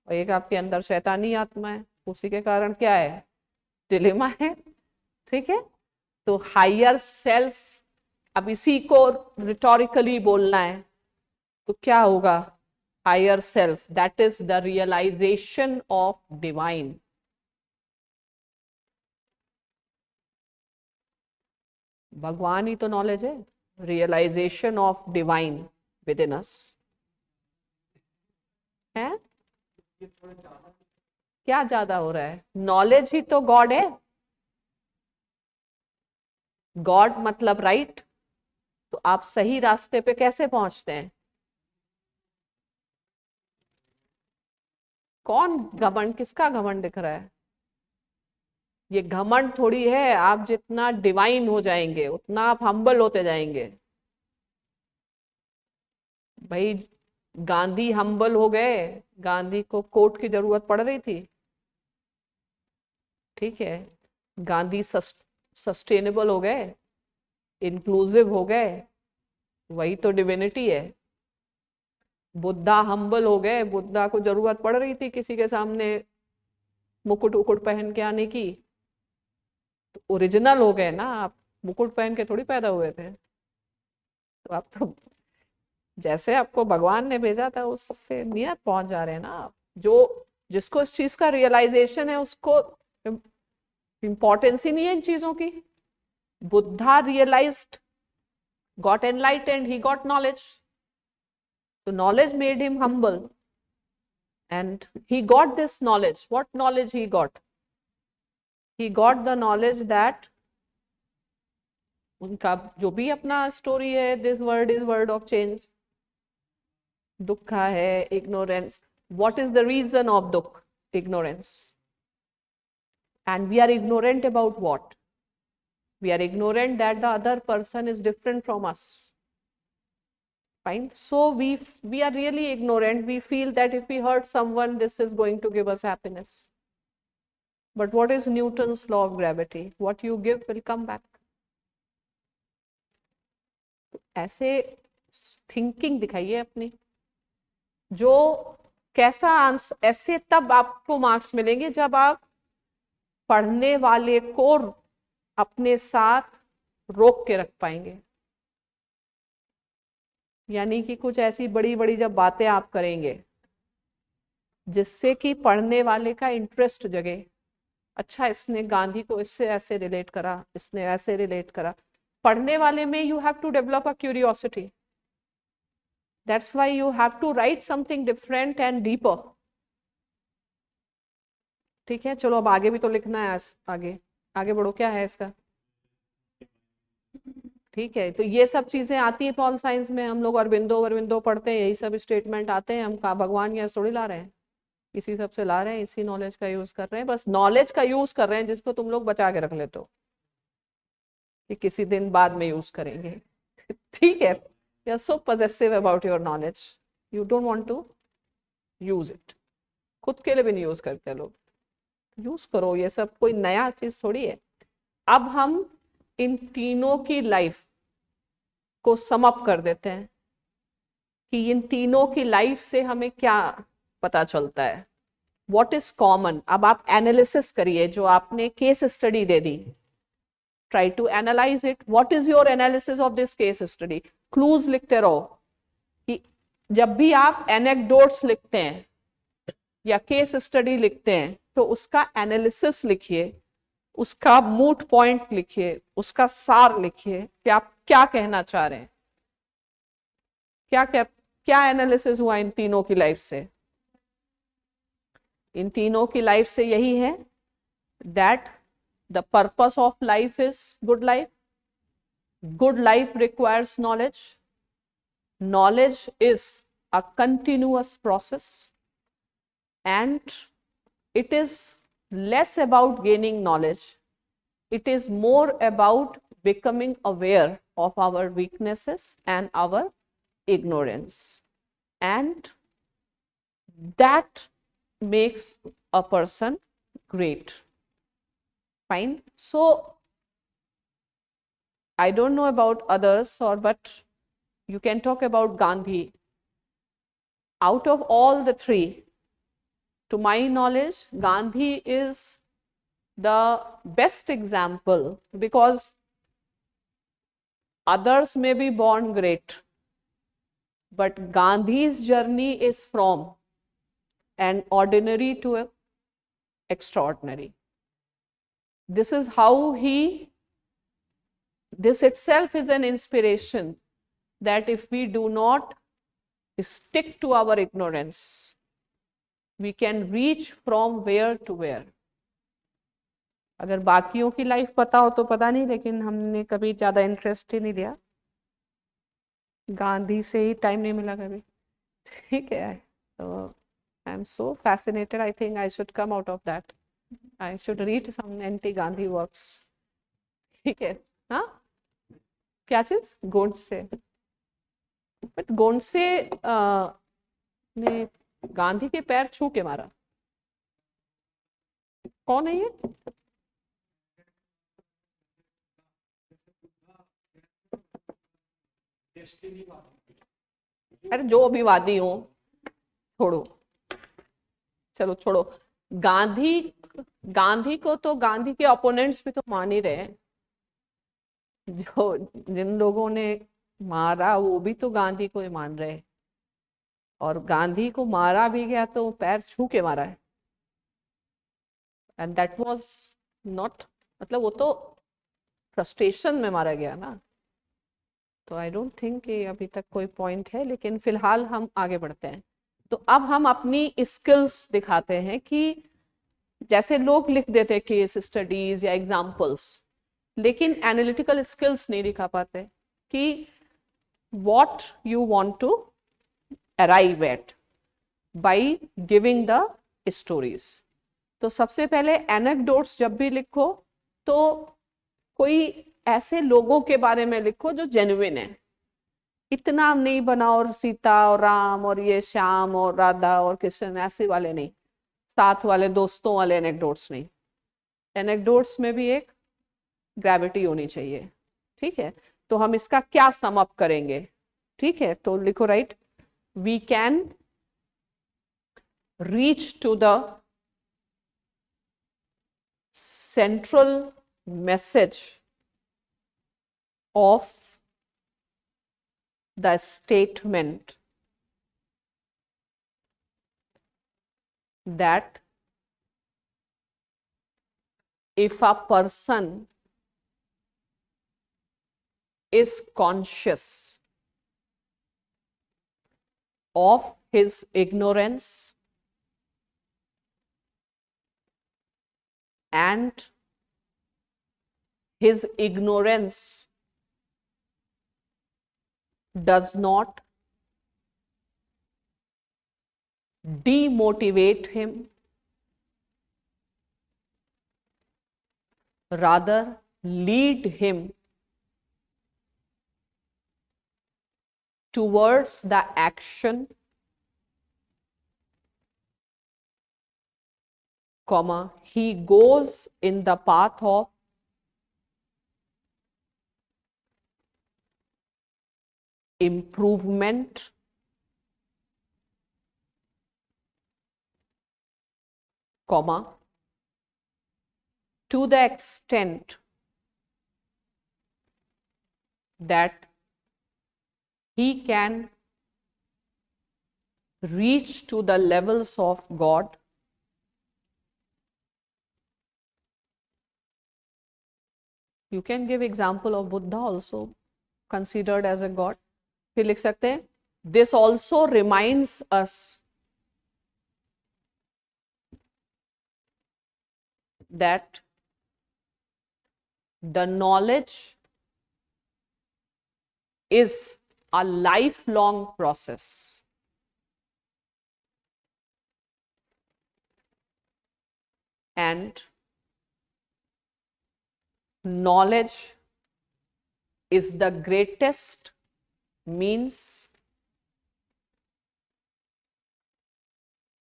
और एक आपके अंदर शैतानी आत्मा है. उसी के कारण क्या है? डिलेमा है. ठीक है, तो हायर सेल्फ, अब इसी को रिटोरिकली बोलना है तो क्या होगा? higher self, that is the realization of divine. भगवान ही तो नॉलेज है, realization of divine within us है। क्या ज्यादा हो रहा है? नॉलेज ही तो गॉड है। गॉड मतलब राइट, तो आप सही रास्ते पे कैसे पहुंचते हैं? कौन घमंड, किसका घमंड दिख रहा है? ये घमंड थोड़ी है, आप जितना डिवाइन हो जाएंगे उतना आप हम्बल होते जाएंगे। भाई गांधी हम्बल हो गए, गांधी को कोर्ट की जरूरत पड़ रही थी, ठीक है। गांधी सस्टेनेबल हो गए, इंक्लूसिव हो गए, वही तो डिविनिटी है। बुद्धा हम्बल हो गए, बुद्धा को जरूरत पड़ रही थी किसी के सामने मुकुट उकुट पहन के आने की, तो ओरिजिनल हो गए ना आप, मुकुट पहन के थोड़ी पैदा हुए थे। तो आप तो जैसे आपको भगवान ने भेजा था उससे नियत पहुंच जा रहे हैं ना आप। जो जिसको इस चीज का रियलाइजेशन है उसको इंपॉर्टेंस ही नहीं है इन चीजों की। Buddha realised, got enlightened, he got knowledge, so knowledge made him humble, and he got this knowledge. What knowledge he got? He got the knowledge that उनका जो भी अपना स्टोरी है, this word is word of change, दुख है, ignorance. what is the reason of dukh? Ignorance. And we are ignorant about what? We are ignorant that the other person is different from us. Fine. So we are really ignorant. We feel that if we hurt someone, this is going to give us happiness. But what is Newton's law of gravity? What you give will come back. ऐसे thinking दिखाइए अपनी, जो कैसा answer. ऐसे तब आपको marks मिलेंगे जब आप पढ़ने वाले को अपने साथ रोक के रख पाएंगे। यानी कि कुछ ऐसी बड़ी बड़ी जब बातें आप करेंगे जिससे कि पढ़ने वाले का इंटरेस्ट जगे, अच्छा इसने गांधी को इससे ऐसे रिलेट करा, इसने ऐसे रिलेट करा। पढ़ने वाले में you have to develop a curiosity, that's why you have to write something different and deeper. ठीक है, चलो अब आगे भी तो लिखना है, आगे आगे बढ़ो, क्या है इसका? ठीक है, तो ये सब चीजें आती है पॉल साइंस में, हम लोग अरविंदो अरविंदो पढ़ते हैं, यही सब स्टेटमेंट आते हैं। हम का भगवान यहाँ थोड़ी ला रहे हैं, इसी सब से ला रहे हैं, इसी नॉलेज का यूज कर रहे हैं, बस नॉलेज का यूज कर रहे हैं जिसको तुम लोग बचा के रख लेते हो कि किसी दिन बाद में यूज करेंगे। ठीक है, you are so possessive about your knowledge, you don't want to use it. खुद के लिए भी नहीं यूज करते लोग, यूज करो, ये सब कोई नया चीज थोड़ी है। अब हम इन तीनों की लाइफ को सम अप कर देते हैं कि इन तीनों की लाइफ से हमें क्या पता चलता है, व्हाट इज कॉमन। अब आप एनालिसिस करिए, जो आपने केस स्टडी दे दी, try to analyse it. What is your analysis of this case study? Clues लिखते रहो कि जब भी आप एनेक्डोट्स लिखते हैं या केस स्टडी लिखते हैं तो उसका एनालिसिस लिखिए, उसका मूट पॉइंट लिखिए, उसका सार लिखिए कि आप क्या कहना चाह रहे हैं, क्या क्या क्या एनालिसिस हुआ इन तीनों की लाइफ से। इन तीनों की लाइफ से यही है that the purpose of life is good life, good life requires knowledge, knowledge is a continuous process, and it is less about gaining knowledge, it is more about becoming aware of our weaknesses and our ignorance, and that makes a person great. Fine. So I don't know about others, but you can talk about Gandhi. Out of all the three, to my knowledge, Gandhi is the best example, because others may be born great, but Gandhi's journey is from an ordinary to extraordinary. This is how this itself is an inspiration that if we do not stick to our ignorance, we can reach from where to where. अगर बाकियों की life पता हो तो पता नहीं, लेकिन हमने कभी ज्यादा इंटरेस्ट ही नहीं दिया, गांधी से ही टाइम नहीं मिला कभी, ठीक है. तो I am so fascinated, I think I should come out of that, I should read some anti Gandhi works. ठीक है. हाँ, क्या चीज? गोडसे. बट गोडसे ने गांधी के पैर छू के मारा. कौन है ये? अरे जो अभिवादी हो, छोड़ो, चलो छोड़ो. गांधी को तो गांधी के ओपोनेंट्स भी तो मान ही रहे हैं. जो जिन लोगों ने मारा वो भी तो गांधी को ही मान रहे हैं, और गांधी को मारा भी गया तो पैर छू के मारा है. एंड दैट वाज नॉट, मतलब वो तो फ्रस्ट्रेशन में मारा गया ना. तो आई डोंट थिंक कि अभी तक कोई पॉइंट है, लेकिन फिलहाल हम आगे बढ़ते हैं. तो अब हम अपनी स्किल्स दिखाते हैं कि जैसे लोग लिख देते केस स्टडीज या एग्जाम्पल्स, लेकिन एनालिटिकल स्किल्स नहीं दिखा पाते कि what you want to arrive at by giving the stories. तो सबसे पहले एनेक्डोट्स जब भी लिखो तो कोई ऐसे लोगों के बारे में लिखो जो जेन्युइन है. इतना नहीं बनाओ और सीता और राम और ये श्याम और राधा और कृष्ण ऐसे वाले नहीं, साथ वाले दोस्तों वाले एनेक्डोट्स नहीं. एनेक्डोट्स में भी एक ग्रेविटी होनी चाहिए. ठीक है. तो हम इसका क्या सम अप करेंगे? ठीक है, तो लिखो, right, we can reach to the central message of the statement that if a person is conscious of his ignorance and his ignorance does not demotivate him, rather lead him towards the action, he goes in the path of improvement, to the extent that he can reach to the levels of God, you can give example of Buddha also considered as a god. फिर लिख सकते हैं, this also reminds us that the knowledge is a lifelong process and knowledge is the greatest means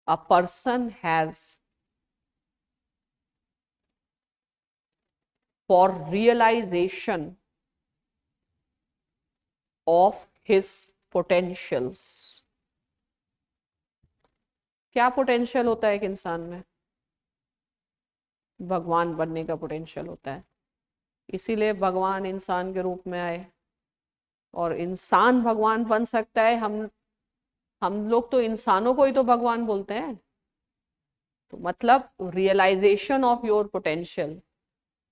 a person has for realization of his potentials. क्या potential होता है एक इंसान में? भगवान बनने का पोटेंशियल होता है. इसीलिए भगवान इंसान के रूप में आए, और इंसान भगवान बन सकता है हम हम लोग तो इंसानों को ही तो भगवान बोलते हैं। तो मतलब realisation of your potential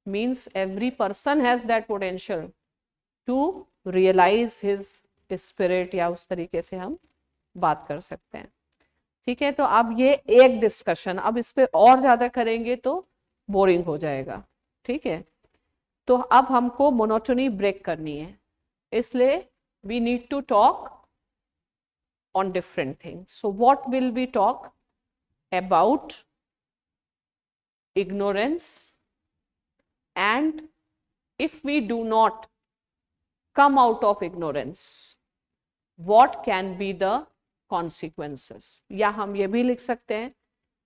means every person has that potential to realise his spirit, या उस तरीके से हम बात कर सकते हैं। ठीक है, तो अब ये एक डिस्कशन, अब इस पे और ज्यादा करेंगे तो बोरिंग हो जाएगा। ठीक है, तो अब हमको मोनोटोनी ब्रेक करनी है, इसलिए we need to talk on different things. So what will we talk about? Ignorance, and if we do not come out of ignorance, what can be the consequences? या हम ये भी लिख सकते हैं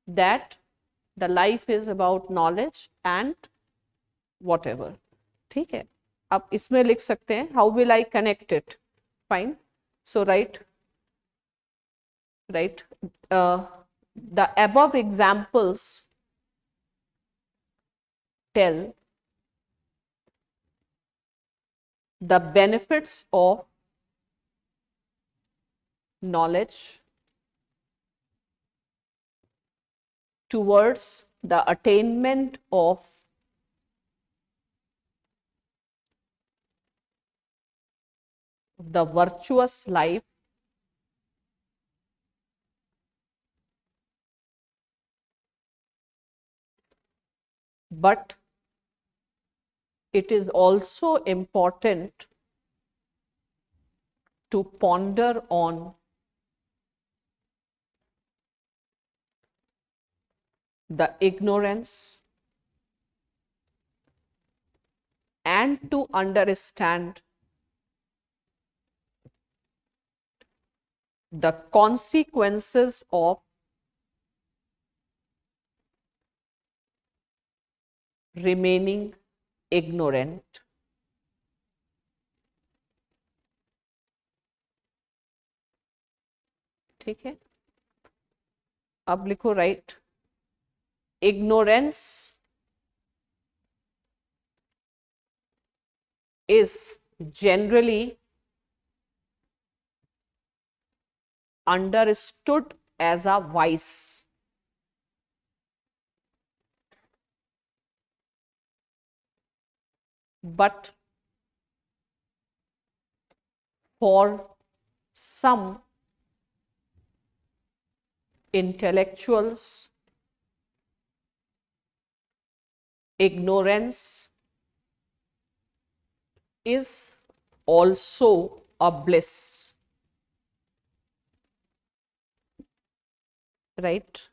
that the life is about knowledge and whatever. ठीक है, अब इसमें लिख सकते हैं how will I connect it? Fine. So write the above examples tell the benefits of knowledge towards the attainment of the virtuous life but it is also important to ponder on the ignorance and to understand the consequences of remaining ignorant. ठीक है, अब लिखो right, ignorance is generally understood as a vice, but for some intellectuals, ignorance is also a bliss. Right?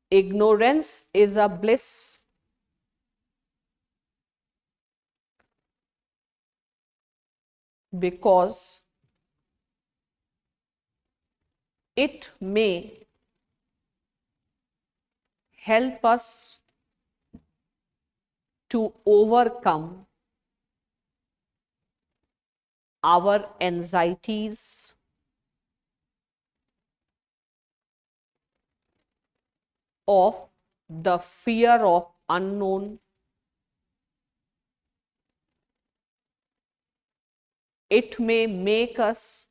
Ignorance is a bliss because it may help us to overcome our anxieties, of the fear of unknown, it may make us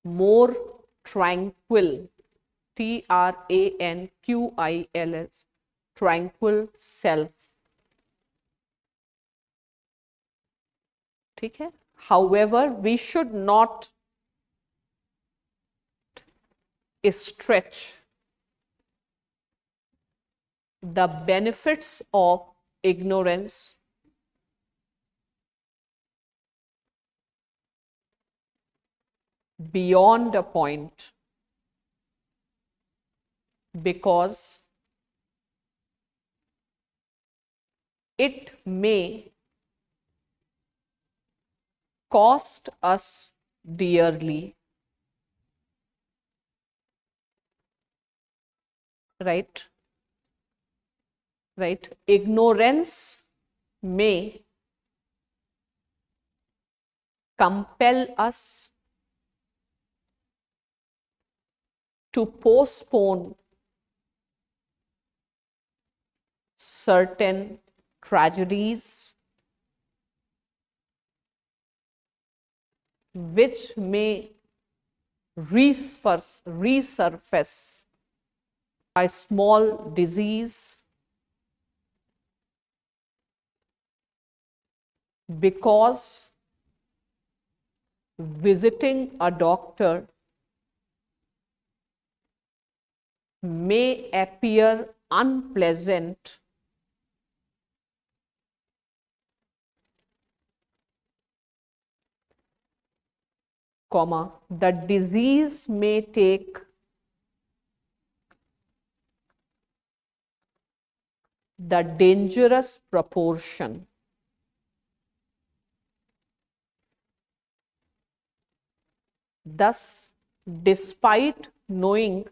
more tranquil, tranquils, tranquil self. ठीक है, however we should not stretch the benefits of ignorance beyond a point, because it may cost us dearly. Right? Right? Ignorance may compel us to postpone certain tragedies, which may resurface a small disease because visiting a doctor may appear unpleasant comma, the disease may take the dangerous proportion thus, despite knowing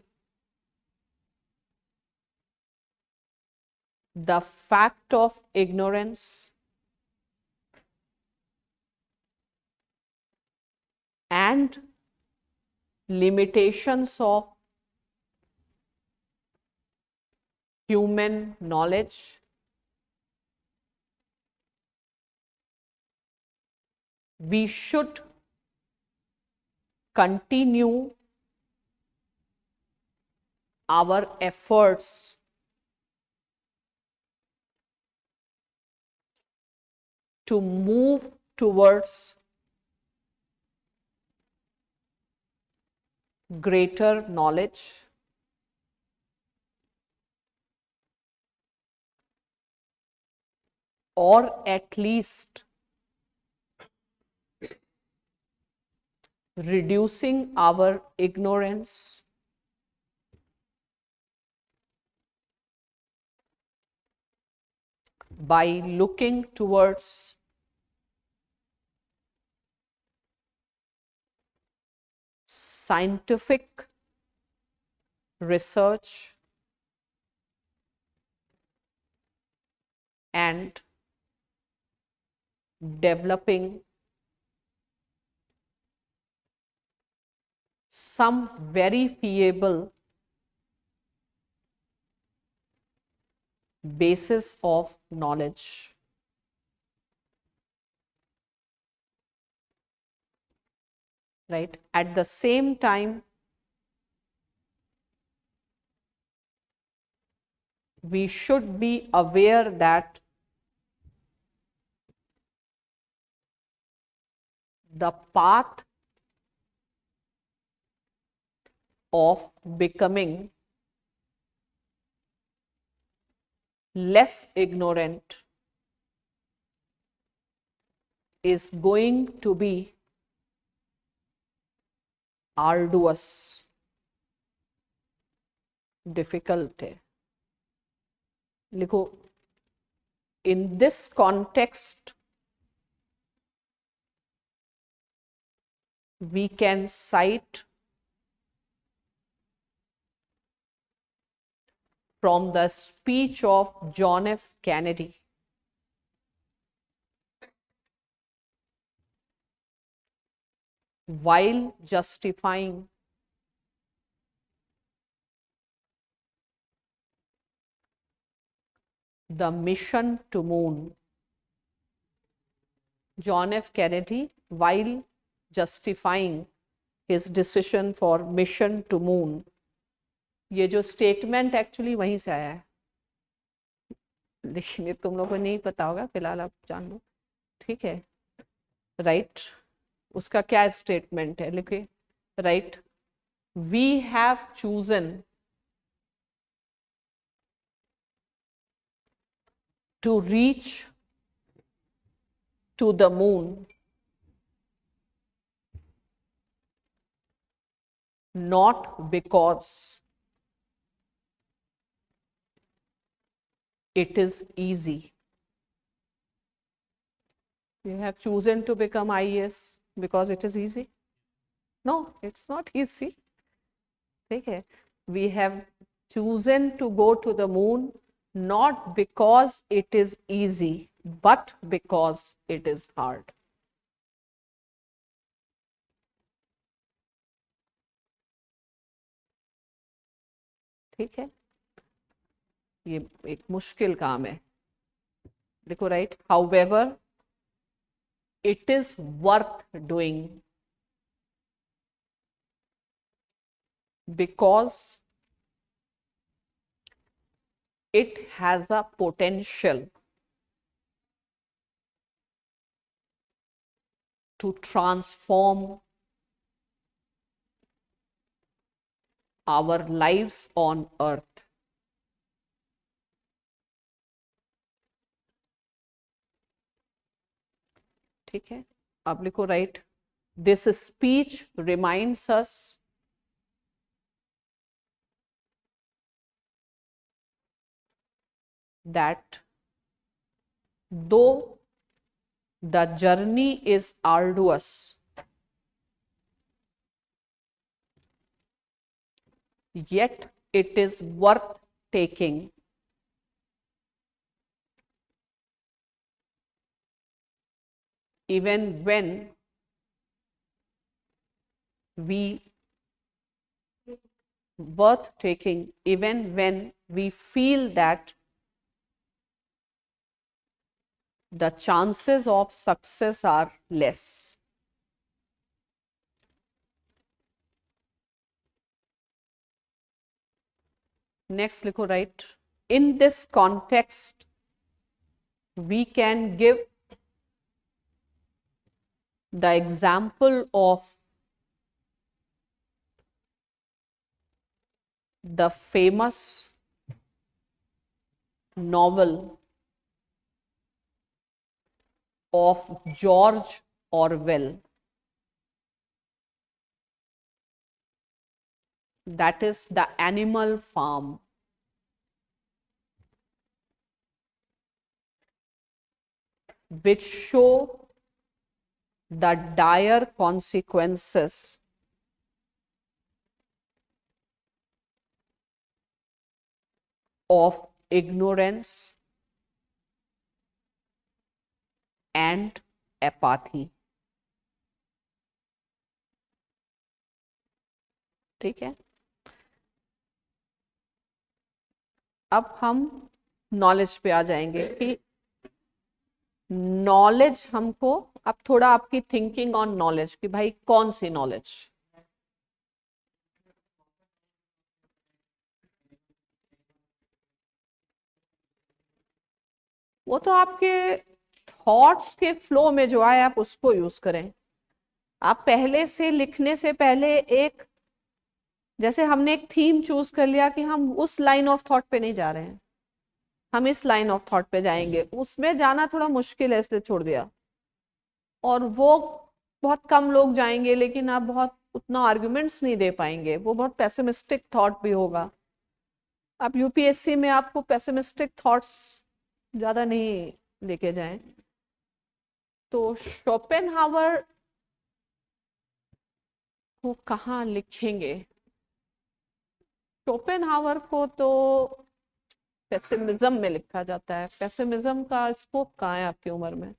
the fact of ignorance and limitations of human knowledge, we should continue our efforts to move towards greater knowledge or at least reducing our ignorance by looking towards scientific research and developing some verifiable basis of knowledge. Right? At the same time, we should be aware that the path of becoming less ignorant is going to be arduous, difficult है. लिखो, in this context, we can cite from the speech of John F. Kennedy, while justifying the mission to moon. John F. Kennedy, while justifying his decision for mission to moon, ये जो statement actually वहीं से आया है, लेकिन ये तुम लोगों को नहीं पता होगा, फिलहाल आप जान लो, ठीक है. राइट, उसका क्या स्टेटमेंट है, लिखिए. Right, we have chosen to reach to the moon not because it is easy. You have chosen to become IAS because it is easy? No, it's not easy. Okay. We have chosen to go to the moon not because it is easy, but because it is hard. ठीक है, ये एक मुश्किल काम है. देखो, right, however, it is worth doing because it has a potential to transform our lives on earth. ठीक है, अब लिखो right, this speech reminds us that though the journey is arduous, yet it is worth taking. Even when we feel that the chances of success are less. Next लिखो right. In this context, we can give the example of the famous novel of George Orwell, that is The Animal Farm. Which show the dire consequences of ignorance and apathy. ठीक है, अब हम knowledge पे आ जाएंगे कि knowledge हमको, अब थोड़ा आपकी थिंकिंग ऑन नॉलेज कि भाई कौन सी नॉलेज, वो तो आपके थॉट्स के फ्लो में जो आए आप उसको यूज करें। आप पहले से लिखने से पहले एक, जैसे हमने एक थीम चूज कर लिया कि हम उस लाइन ऑफ थॉट पे नहीं जा रहे हैं, हम इस लाइन ऑफ थॉट पे जाएंगे, उसमें जाना थोड़ा मुश्किल है इसलिए छोड़ दिया, और वो बहुत कम लोग जाएंगे लेकिन आप बहुत उतना आर्गुमेंट्स नहीं दे पाएंगे, वो बहुत पेसिमिस्टिक थॉट भी होगा। आप यूपीएससी में आपको पेसिमिस्टिक थॉट्स ज्यादा नहीं लेके जाएं। तो शोपेनहावर को कहाँ लिखेंगे? शोपेनहावर को तो पेसिमिज्म में लिखा जाता है। पेसिमिज्म का स्कोप कहाँ है आपकी उम्र में?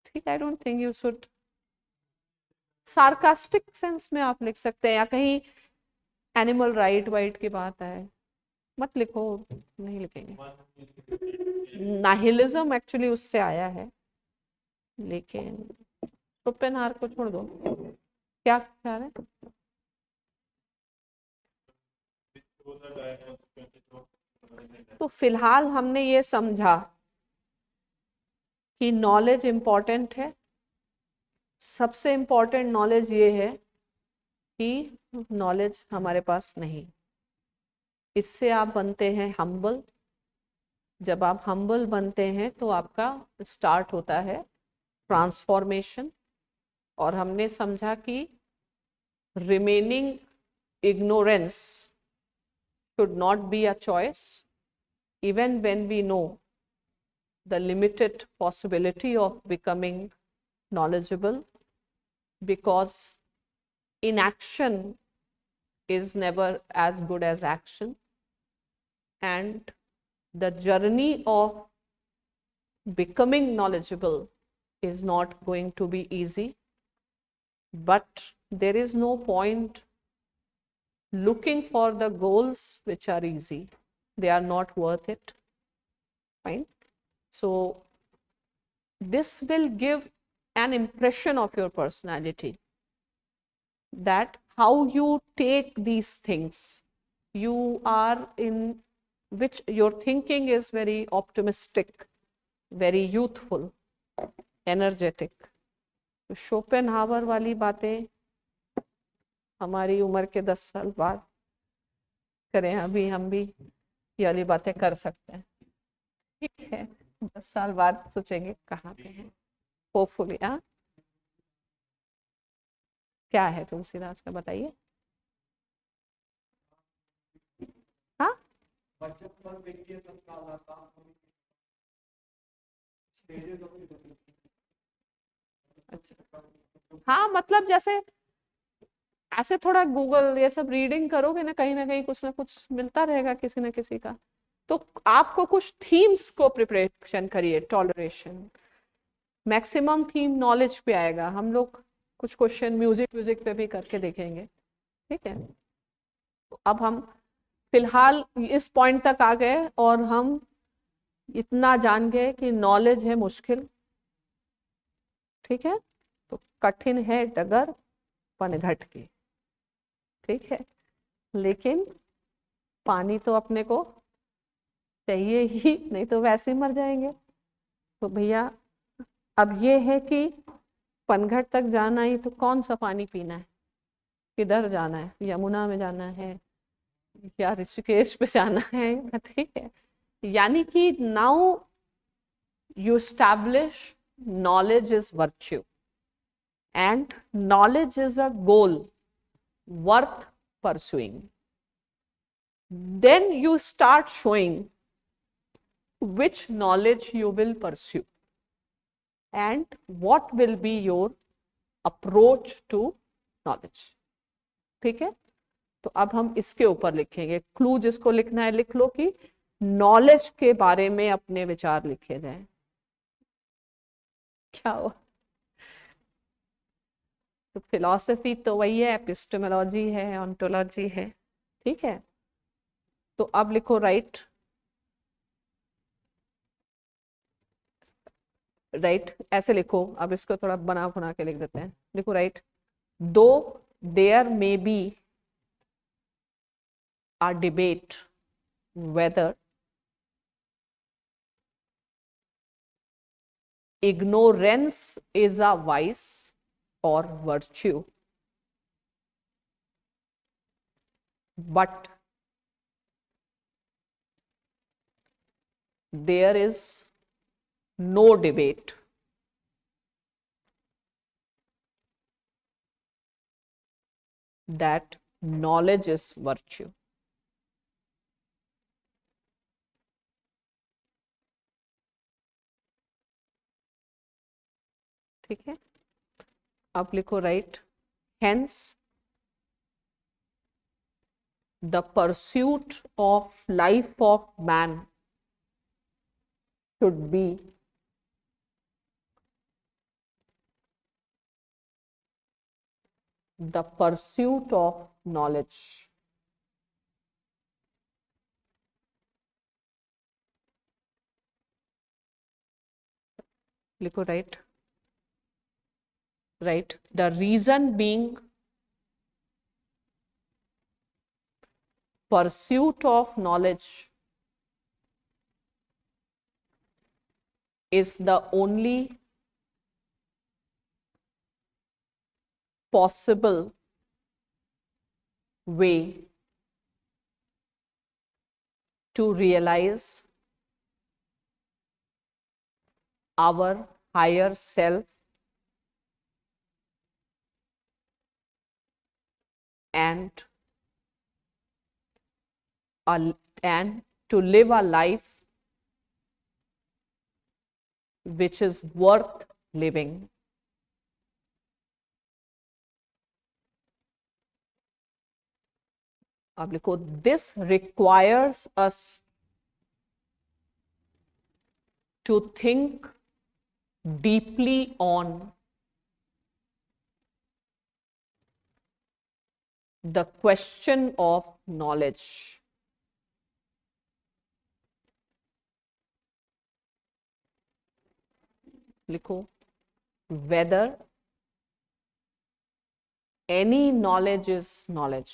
ठीक, आई don't think you should. Sarcastic sense में आप लिख सकते हैं, या कहीं एनिमल राइट वाइट की बात है, मत लिखो, नहीं लिखेंगे। नाहिलिज्म एक्चुअली उससे आया है, लेकिन शोपेनहावर को छोड़ दो। क्या ख्याल है? तो फिलहाल हमने ये समझा कि नॉलेज इंपॉर्टेंट है। सबसे इंपॉर्टेंट नॉलेज ये है कि नॉलेज हमारे पास नहीं, इससे आप बनते हैं हम्बल। जब आप हम्बल बनते हैं तो आपका स्टार्ट होता है ट्रांसफॉर्मेशन। और हमने समझा कि remaining ignorance should not be a choice, even when we know the limited possibility of becoming knowledgeable, because inaction is never as good as action, and the journey of becoming knowledgeable is not going to be easy, but there is no point looking for the goals which are easy. They are not worth it. Fine. So this will give an impression of your personality. that how you take these things. You are in which your thinking is very optimistic, very youthful, energetic. तो Schopenhauer वाली बातें हमारी उम्र के 10 साल बाद करें, अभी हम भी ये वाली बातें कर सकते हैं, ठीक है। 10 साल बाद सोचेंगे कहाँ पे हैं, होपफुली। हाँ, क्या है तुलसीदास का, बताइए। हाँ, अच्छा, हाँ, मतलब जैसे ऐसे थोड़ा गूगल ये सब रीडिंग करोगे ना कहीं कुछ ना कुछ मिलता रहेगा किसी ना किसी का। तो आपको कुछ थीम्स को प्रिपरेशन करिए। टॉलरेशन, मैक्सिमम थीम नॉलेज पे आएगा। हम लोग कुछ क्वेश्चन म्यूजिक पे भी करके देखेंगे, ठीक है। तो अब हम फिलहाल इस पॉइंट तक आ गए और हम इतना जान गए कि नॉलेज है मुश्किल, ठीक है। तो कठिन है डगर पनघट की, ठीक है। लेकिन पानी तो अपने को चाहिए ही, नहीं तो वैसे ही मर जाएंगे। तो भैया अब ये है कि पनघट तक जाना ही, तो कौन सा पानी पीना है, किधर जाना है, यमुना में जाना है या ऋषिकेश पे जाना है, ठीक है। यानी कि now you establish knowledge is virtue and knowledge is a goal worth pursuing. Then you start showing which knowledge you will pursue and what will be your approach to knowledge, ठीक है। तो अब हम इसके ऊपर लिखेंगे। क्लू जिसको लिखना है लिख लो कि नॉलेज के बारे में अपने विचार लिखे जाएं। क्या हुआ? तो फिलॉसफी तो वही है, एपिस्टेमोलॉजी है, ऑन्टोलॉजी है, ठीक है। तो अब लिखो राइट, राइट ऐसे लिखो। अब इसको थोड़ा बना बना के लिख देते हैं। लिखो right, though there may be a debate whether ignorance is a vice or virtue, but there is no debate that knowledge is virtue. ठीक है। अब लिखो right, hence the pursuit of life of man should be the pursuit of knowledge. लिखो right, right, the reason being pursuit of knowledge is the only possible way to realize our higher self and to live a life which is worth living. अब लिखो, this requires us to think deeply on the question of knowledge. लिखो, whether any knowledge is knowledge.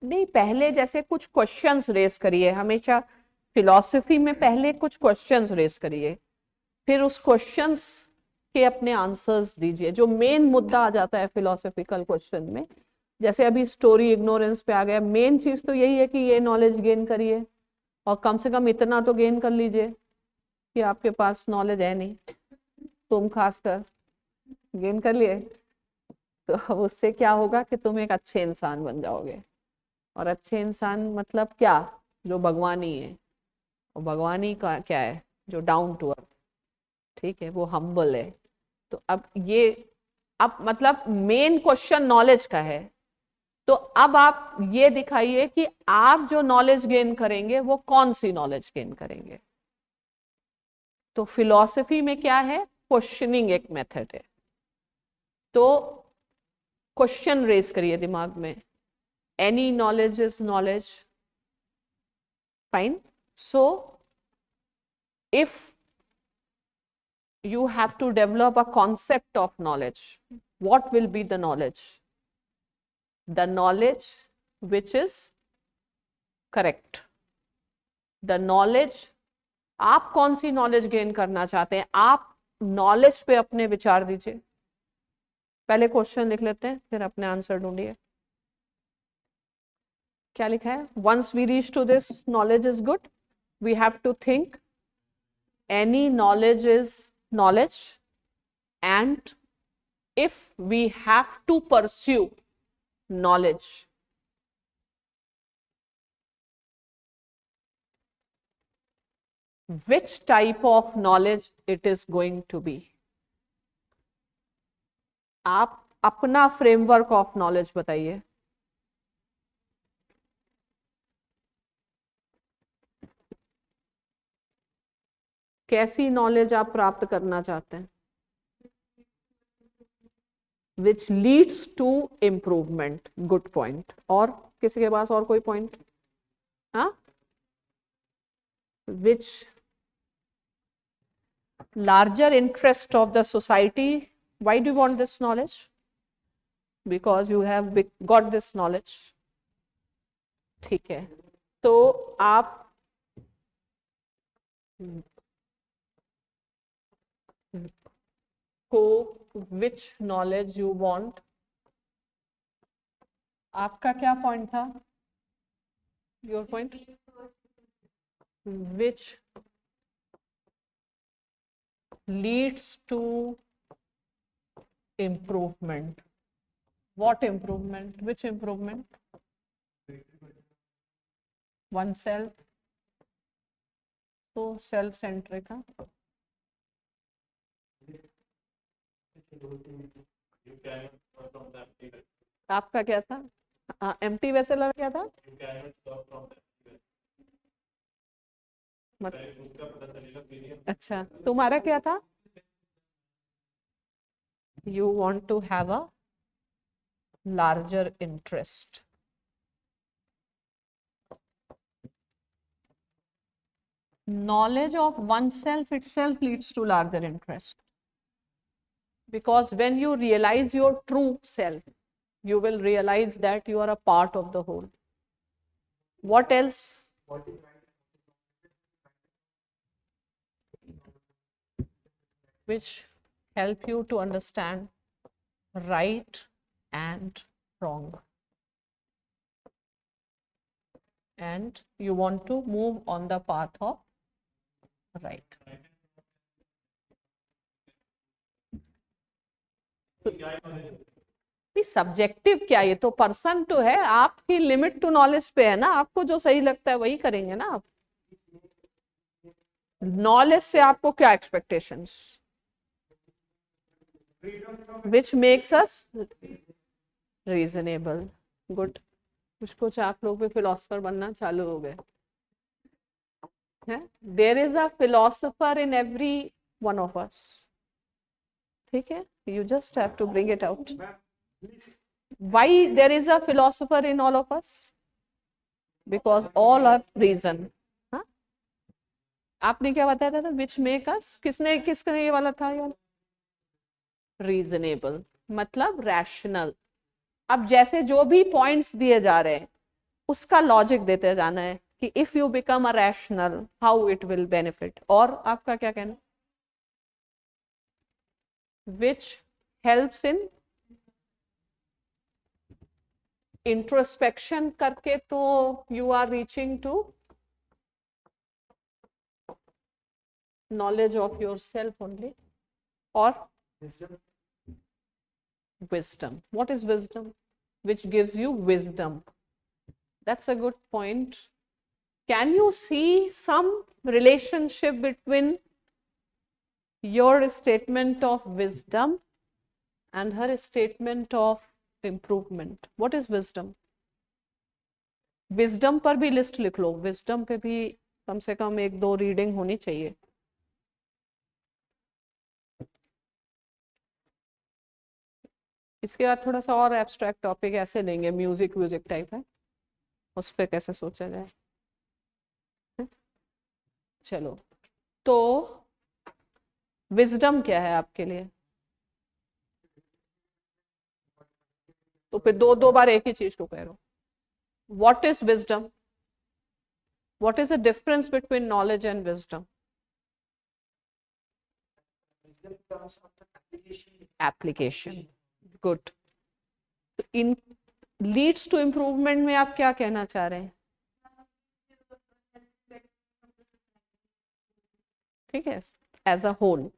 नहीं, पहले जैसे कुछ questions race करिए, हमेशा philosophy में पहले कुछ क्वेश्चंस रेस करिए, फिर उस क्वेश्चंस के अपने आंसर्स दीजिए। जो मेन मुद्दा आ जाता है फिलोसफिकल क्वेश्चन में, जैसे अभी स्टोरी इग्नोरेंस पे आ गया, मेन चीज तो यही है कि ये नॉलेज गेन करिए, और कम से कम इतना तो गेन कर लीजिए कि आपके पास नॉलेज है नहीं, तुम खासकर गेन कर लिए, तो अब उससे क्या होगा कि तुम एक अच्छे इंसान बन जाओगे। और अच्छे इंसान मतलब क्या? जो भगवानी है, और भगवानी का क्या है? जो डाउन टू अर्थ, ठीक है, वो हम्बल है। तो अब मतलब मेन क्वेश्चन नॉलेज का है, तो अब आप ये दिखाइए कि आप जो नॉलेज गेन करेंगे वो कौन सी नॉलेज गेन करेंगे। तो फिलॉसफी में क्या है? क्वेश्चनिंग एक मेथड है। तो क्वेश्चन रेज करिए दिमाग में, any knowledge is knowledge, fine. So if you have to develop a concept of knowledge, what will be the knowledge? The knowledge which is correct, the knowledge, आप कौन सी knowledge gain करना चाहते हैं, आप knowledge पे अपने विचार दीजिए। पहले क्वेश्चन लिख लेते हैं, फिर अपने आंसर ढूंढिए। क्या लिखा है? once we reach to this knowledge is good, we have to think any knowledge is knowledge, and if we have to pursue knowledge, which type of knowledge it is going to be? आप अपना framework of knowledge बताइए। कैसी knowledge आप प्राप्त करना चाहते हैं? which leads to improvement, good point। और किसी के पास और कोई पॉइंट? हाँ, which larger interest of the society, why do you want this knowledge? because you have got this knowledge, ठीक है। तो आप को which knowledge you want, आपका क्या पॉइंट था? Your point which leads to improvement, what improvement, which improvement? oneself, तो self centric. आपका क्या था? एम्प्टी वेसल और क्या था? अच्छा, तुम्हारा क्या था? you want to have a larger interest। knowledge of oneself itself leads to larger interest, because when you realize your true self, you will realize that you are a part of the whole. What else? which help you to understand right and wrong, and you want to move on the path of right। Subjective क्या? ये तो person to है, आपकी limit to knowledge पे है ना, आपको जो सही लगता है वही करेंगे ना आप। नॉलेज से आपको क्या expectations? which makes us reasonable, good। कुछ आप लोग भी फिलोसफर बनना चालू हो गए हैं। There is a philosopher in every one of us, ठीक है, you just have to bring it out. Why there is a philosopher in all of us? Because all are reason. हाँ? आपने क्या बताया था? Which make us? किसने ये वाला था यार? Reasonable मतलब rational. अब जैसे जो भी पॉइंट्स दिए जा रहे हैं उसका लॉजिक देते जाना है कि if you become a rational how it will benefit. और आपका क्या कहना? विच हेल्प्स इन इंट्रोस्पेक्शन करके तो you are reaching to knowledge of yourself only. Or wisdom. What is wisdom? Which gives you wisdom. That's a good point. Can you see some relationship between your statement of wisdom and her statement of improvement? What is wisdom? Wisdom पर भी list लिख लो. Wisdom पे भी कम से कम 1-2 reading होनी चाहिए. इसके बाद थोड़ा सा और एब्स्ट्रैक्ट टॉपिक ऐसे लेंगे, म्यूजिक टाइप है, उस पर कैसे सोचा जाए. चलो, तो विजडम क्या है आपके लिए? तो फिर दो बार एक ही चीज को कह रहा हूं. What is wisdom? What is the difference between knowledge and wisdom? Application. Good. In leads to improvement में आप क्या कहना चाह रहे हैं? ठीक है, एज अ होल.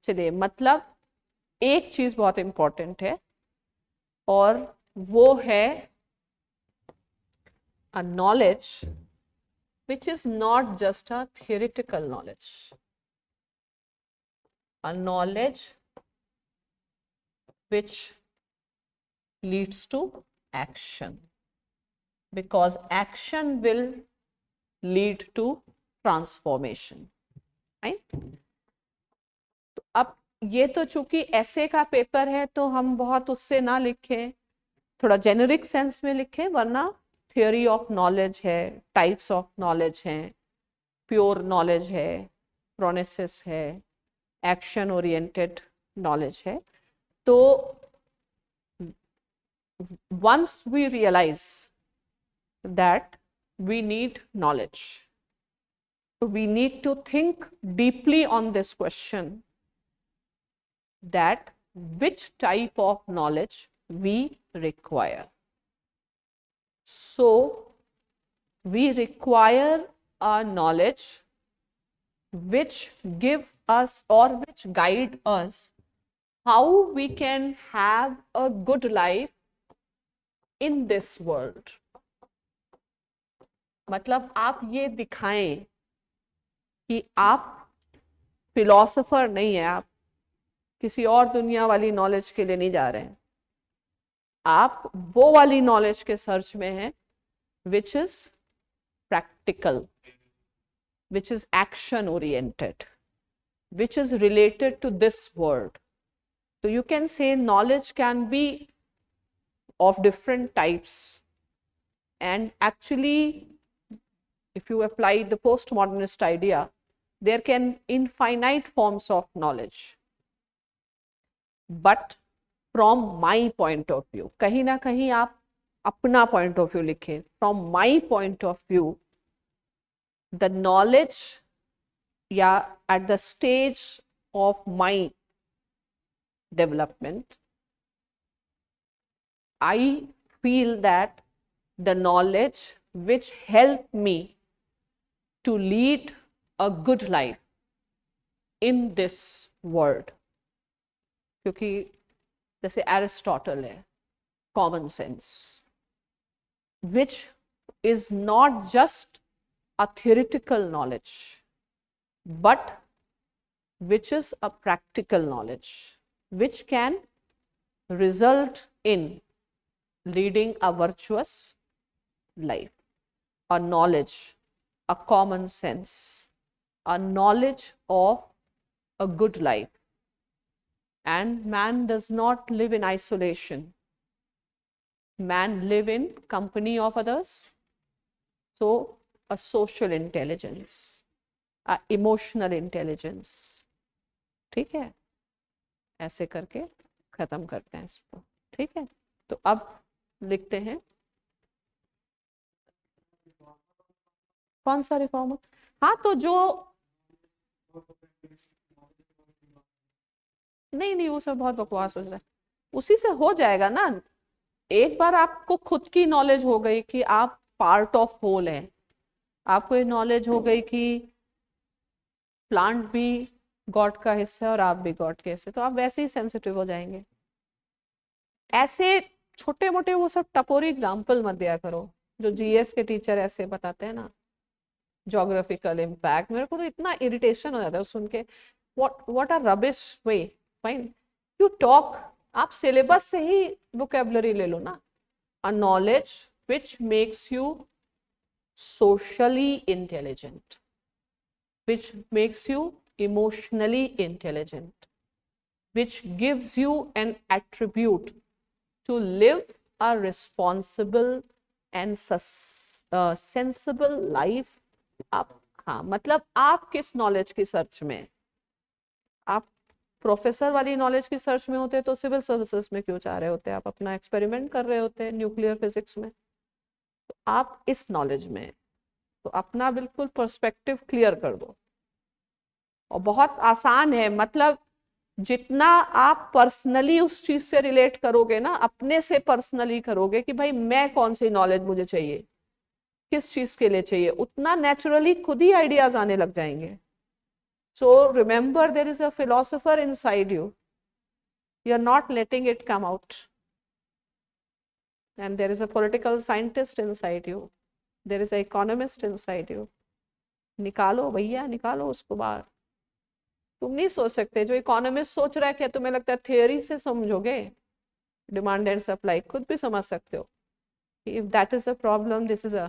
चलिए, मतलब एक चीज बहुत इंपॉर्टेंट है और वो है a knowledge which is not just a theoretical knowledge, a knowledge which leads to action, because action will lead to transformation. right? तो अब ये तो चूंकि ऐसे का पेपर है तो हम बहुत उससे ना लिखें, थोड़ा जेनरिक सेंस में लिखें, वरना थियोरी ऑफ नॉलेज है, टाइप्स ऑफ नॉलेज हैं, प्योर नॉलेज है, प्रोनेसिस है, एक्शन ओरिएंटेड नॉलेज है. तो once we realize that we need knowledge, we need to think deeply on this question, that which type of knowledge we require. So we require a knowledge which give us or which guide us how we can have a good life in this world. मतलब आप ये दिखाएं कि आप philosopher नहीं है, आप किसी और दुनिया वाली नॉलेज के लिए नहीं जा रहे हैं, आप वो वाली नॉलेज के सर्च में हैं which is practical, which is action oriented, which is related to this world. So you can say knowledge can be of different types, and actually if you apply the postmodernist idea, there can infinite forms of knowledge. But from my point of view, कहीं ना कहीं आप अपना point of view लिखें. From my point of view, the knowledge, yeah, at the stage of my development, I feel that the knowledge which help me to lead a good life in this world, क्योंकि जैसे Aristotle है, common sense, which is not just a theoretical knowledge but which is a practical knowledge which can result in leading a virtuous life. A knowledge, a common sense, a knowledge of a good life. And man does not live in isolation. Man live in company of others. So a social intelligence, a emotional intelligence. ठीक है, ऐसे करके खत्म करते हैं इसको. ठीक है, तो अब लिखते हैं कौन सा रिफॉर्मर. हाँ, तो जो नहीं नहीं वो सब बहुत बकवास हो जाता है, उसी से हो जाएगा ना. एक बार आपको खुद की नॉलेज हो गई कि आप पार्ट ऑफ होल है, आपको ये नॉलेज हो गई कि प्लांट भी गॉड का हिस्सा है और आप भी गॉड के हिस्से, तो आप वैसे ही सेंसिटिव हो जाएंगे. ऐसे छोटे मोटे वो सब टपोरी एग्जाम्पल मत दिया करो जो जीएस के टीचर ऐसे बताते हैं ना. ज्योग्राफिकल इम्पैक्ट, मेरे को तो इतना इरिटेशन हो जाता है सुन के. What are rubbish way. Fine, you talk, आप सिलेबस से ही वोकेबलरी ले लो ना. A knowledge which makes you socially intelligent, which makes you emotionally intelligent, which gives you an attribute to live a responsible and sensible life. आप, हाँ, मतलब आप किस नॉलेज की सर्च में. आप प्रोफेसर वाली नॉलेज की सर्च में होते तो सिविल सर्विसेज में क्यों चाह रहे होते. आप अपना एक्सपेरिमेंट कर रहे होते न्यूक्लियर फिजिक्स में. तो आप इस नॉलेज में, तो अपना बिल्कुल पर्सपेक्टिव क्लियर कर दो. और बहुत आसान है, मतलब जितना आप पर्सनली उस चीज से रिलेट करोगे ना, अपने से पर्सनली करोगे कि भाई मैं कौन सी नॉलेज मुझे चाहिए, किस चीज के लिए चाहिए, उतना नेचुरली खुद ही आइडियाज आने लग जाएंगे. So remember, there is a philosopher inside you, you are not letting it come out. And there is a political scientist inside you, there is a economist inside you. निकालो भैया, निकालो उसको बाहर. तुम नहीं सोच सकते जो इकोनॉमिस्ट सोच रहा है, क्या तुम्हें लगता है थियोरी से समझोगे. डिमांड एंड सप्लाई खुद भी समझ सकते हो. If that is a problem, this is a.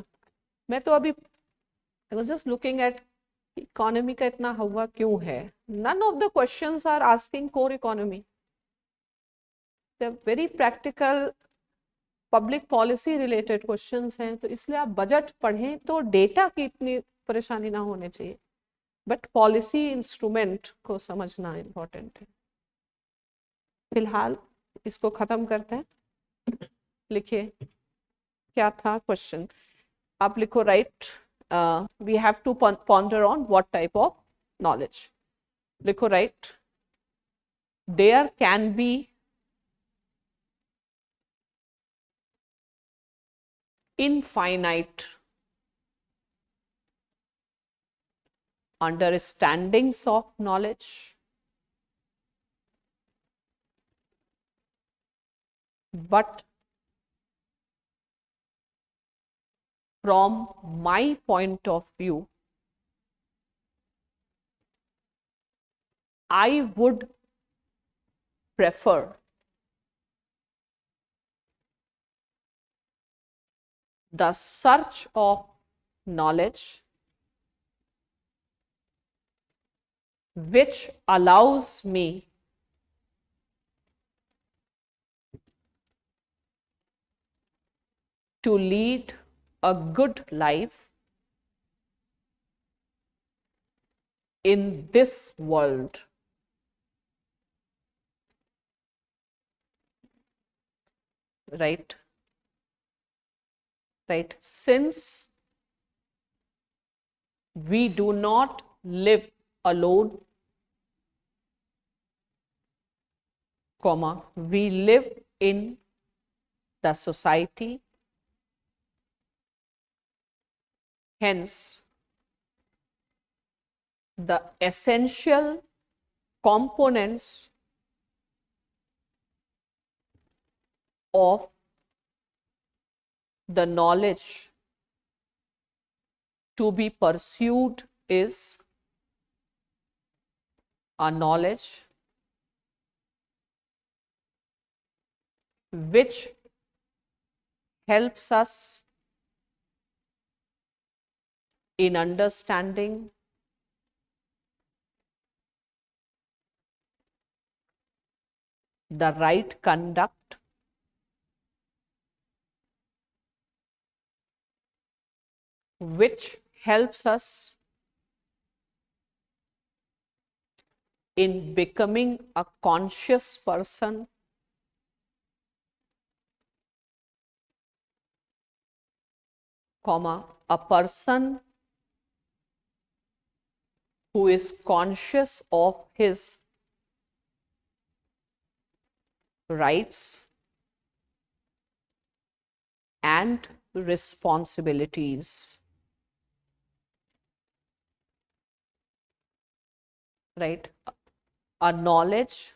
मैं तो अभी I was just looking at economy का इतना हवा क्यों है. None of the questions are asking core economy. They very practical public policy related questions हैं. तो इसलिए आप बजट पढ़ें तो डेटा की इतनी परेशानी ना होनी चाहिए, बट पॉलिसी इंस्ट्रूमेंट को समझना इम्पोर्टेंट है. फिलहाल इसको खत्म करते हैं. लिखिए क्या था क्वेश्चन. आप लिखो, right, we have to ponder on what type of knowledge. लिखो, right, there can be infinite understandings of knowledge, but from my point of view, I would prefer the search of knowledge which allows me to lead a good life in this world. Right? Right? Since we do not live alone, comma, we live in the society, hence the essential components of the knowledge to be pursued is a knowledge which helps us in understanding the right conduct which helps us in becoming a conscious person, comma, a person who is conscious of his rights and responsibilities, right? A knowledge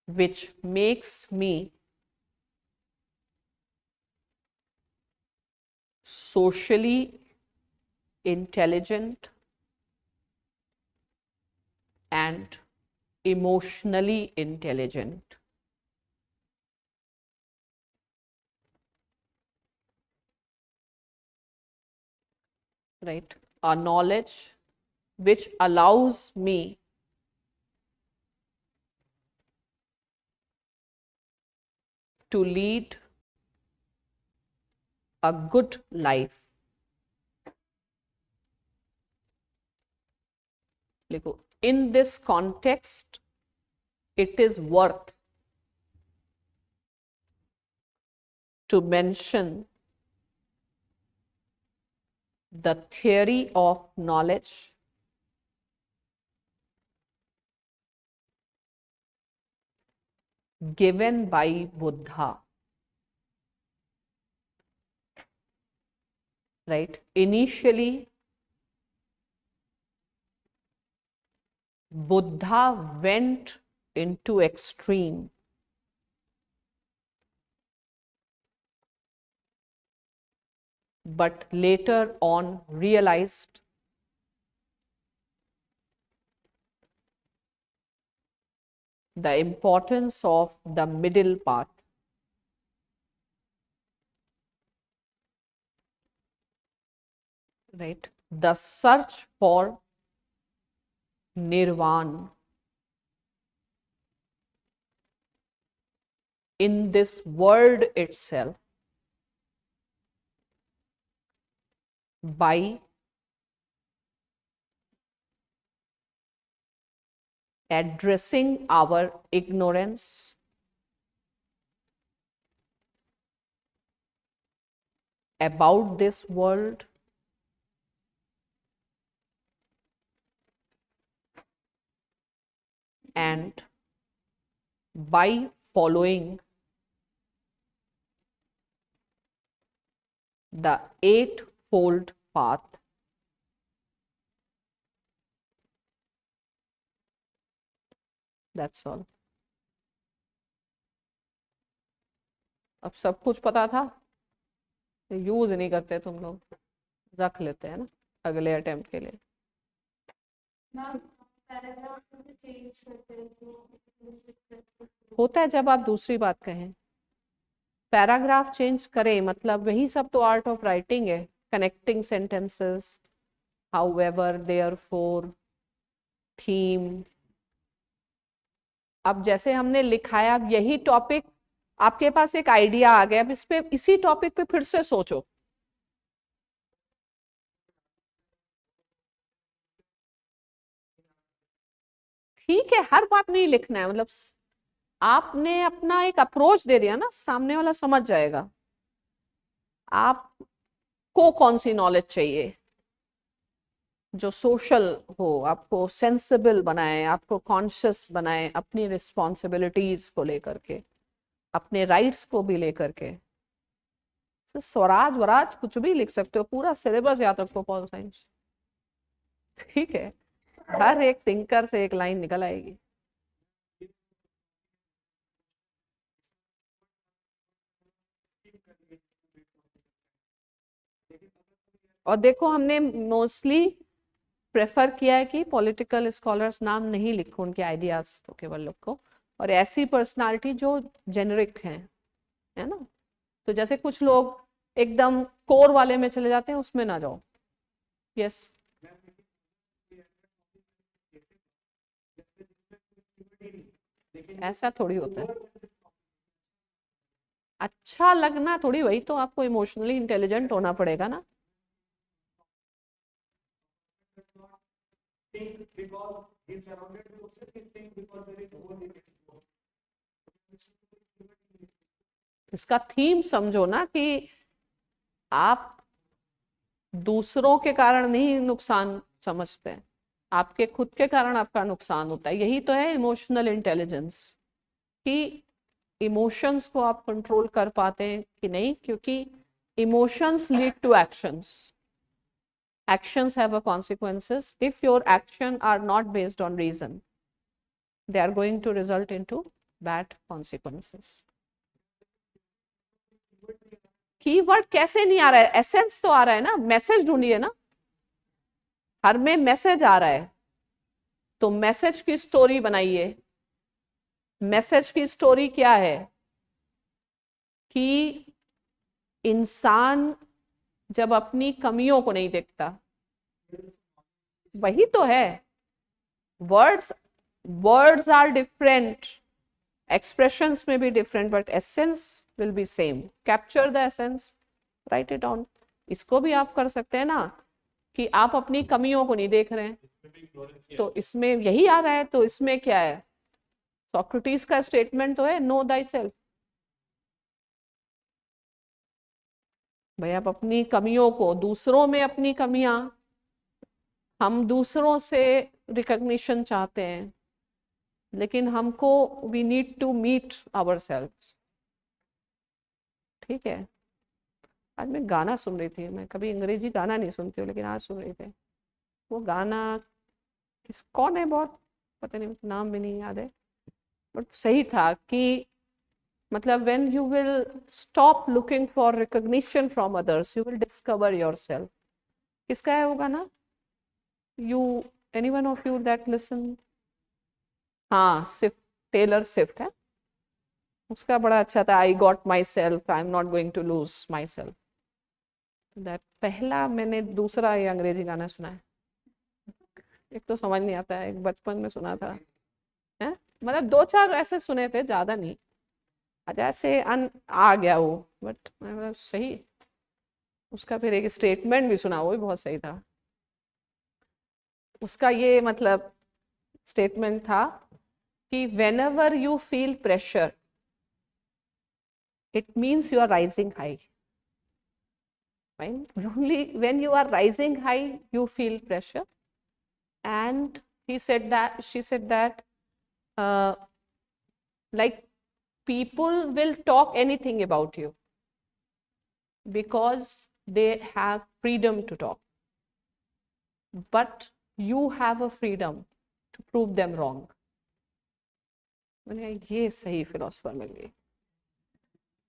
which makes me socially intelligent and emotionally intelligent. Right? A knowledge which allows me to lead a good life. In this context, it is worth to mention the theory of knowledge given by Buddha. Right? Initially, Buddha went into extreme, but later on realized the importance of the middle path. Right? The search for nirvana in this world itself by addressing our ignorance about this world and by following the eightfold path. That's all. अब सब कुछ पता था, use नहीं करते तुम लोग, रख लेते हैं ना अगले अटेम्प्ट के लिए. होता है जब आप दूसरी बात कहें. पैराग्राफ चेंज करें मतलब वही सब तो आर्ट ऑफ राइटिंग है. Connecting sentences, however, therefore, theme. अब जैसे हमने लिखा है, अब यही टॉपिक आपके पास एक आइडिया आ गया, अब इस पे इसी टॉपिक पे फिर से सोचो. ठीक है, हर बात नहीं लिखना है, मतलब आपने अपना एक अप्रोच दे दिया ना, सामने वाला समझ जाएगा आपको कौन सी नॉलेज चाहिए जो सोशल हो, आपको सेंसिबल बनाए, आपको कॉन्शियस बनाए अपनी रिस्पॉन्सिबिलिटीज को लेकर के, अपने राइट्स को भी लेकर के. स्वराज वराज कुछ भी लिख सकते हो, पूरा सिलेबस याद रखो पॉल साइंस. ठीक है, हर एक थिंकर से एक लाइन निकल आएगी. और देखो हमने मोस्टली प्रेफर किया है कि पॉलिटिकल स्कॉलर्स नाम नहीं लिखो, उनके आइडियाज तो केवल लिखो, और ऐसी पर्सनालिटी जो जेनरिक हैं, है ना. तो जैसे कुछ लोग एकदम कोर वाले में चले जाते हैं, उसमें ना जाओ. यस. ऐसा थोड़ी होता है. अच्छा लगना थोड़ी, वही तो आपको इमोशनली इंटेलिजेंट होना पड़ेगा ना। इसका थीम समझो ना कि आप दूसरों के कारण नहीं नुकसान समझते हैं, आपके खुद के कारण आपका नुकसान होता है। यही तो है इमोशनल इंटेलिजेंस, कि इमोशंस को आप कंट्रोल कर पाते हैं कि नहीं, क्योंकि emotions lead to actions, actions have a consequences. If your action are not based on reason, they are going to result into bad consequences. Keyword कैसे नहीं आ रहा है, एसेंस तो आ रहा है ना, मैसेज ढूंढिए ना, हर में मैसेज आ रहा है, तो मैसेज की स्टोरी बनाइए। मैसेज की स्टोरी क्या है कि इंसान जब अपनी कमियों को नहीं देखता, वही तो है। Words words are different, expressions may be different but essence will be same. Capture the essence, write it down. इसको भी आप कर सकते हैं ना कि आप अपनी कमियों को नहीं देख रहे हैं, तो इसमें यही आ रहा है। तो इसमें क्या है, सोक्रेटिस का स्टेटमेंट तो है, नो दाई सेल्फ। भाई आप अपनी कमियों को, दूसरों में अपनी कमियां, हम दूसरों से रिकॉग्निशन चाहते हैं, लेकिन हमको we need to meet our self. ठीक है। आज मैं गाना सुन रही थी, मैं कभी अंग्रेजी गाना नहीं सुनती हूँ, लेकिन आज सुन रही थी। वो गाना कौन है, बहुत पता नहीं, नाम भी नहीं याद है, बट सही था कि मतलब when you will stop looking for recognition from others, you will discover yourself. किसका है वो गाना? You, anyone of you that listen? हाँ, सिफ्ट, टेलर सिफ्ट है। उसका बड़ा अच्छा था, I got my self, I am not going to lose my self. That पहला मैंने दूसरा ये अंग्रेजी गाना सुना है। एक तो समझ नहीं आता है, एक बचपन में सुना था है, मतलब दो चार ऐसे सुने थे, ज्यादा नहीं। आज ऐसे आ गया वो, बट मतलब सही। उसका फिर एक स्टेटमेंट भी सुना, वो भी बहुत सही था। उसका ये मतलब स्टेटमेंट था कि whenever you feel pressure, it means you are rising high. Only when you are rising high, you feel pressure. And she said that like people will talk anything about you because they have freedom to talk, but you have a freedom to prove them wrong. मैंने ये सही philosopher मिल गई।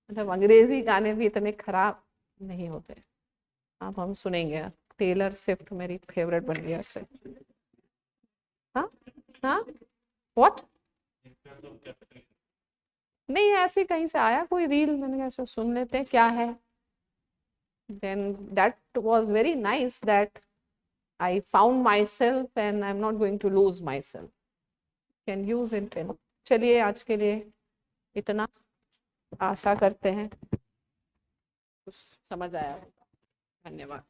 मतलब अंग्रेजी गाने भी इतने खराब नहीं होते। अब हम सुनेंगे, टेलर स्विफ्ट मेरी फेवरेट बन गया से। हाँ हाँ, व्हाट? नहीं, ऐसे कहीं से आया कोई रील, मैंने कहा सुन लेते हैं क्या है। then that was very nice that I found myself and I'm not going to lose myself, can use it in। चलिए आज के लिए इतना, आशा करते हैं कुछ समझ आया होगा। धन्यवाद।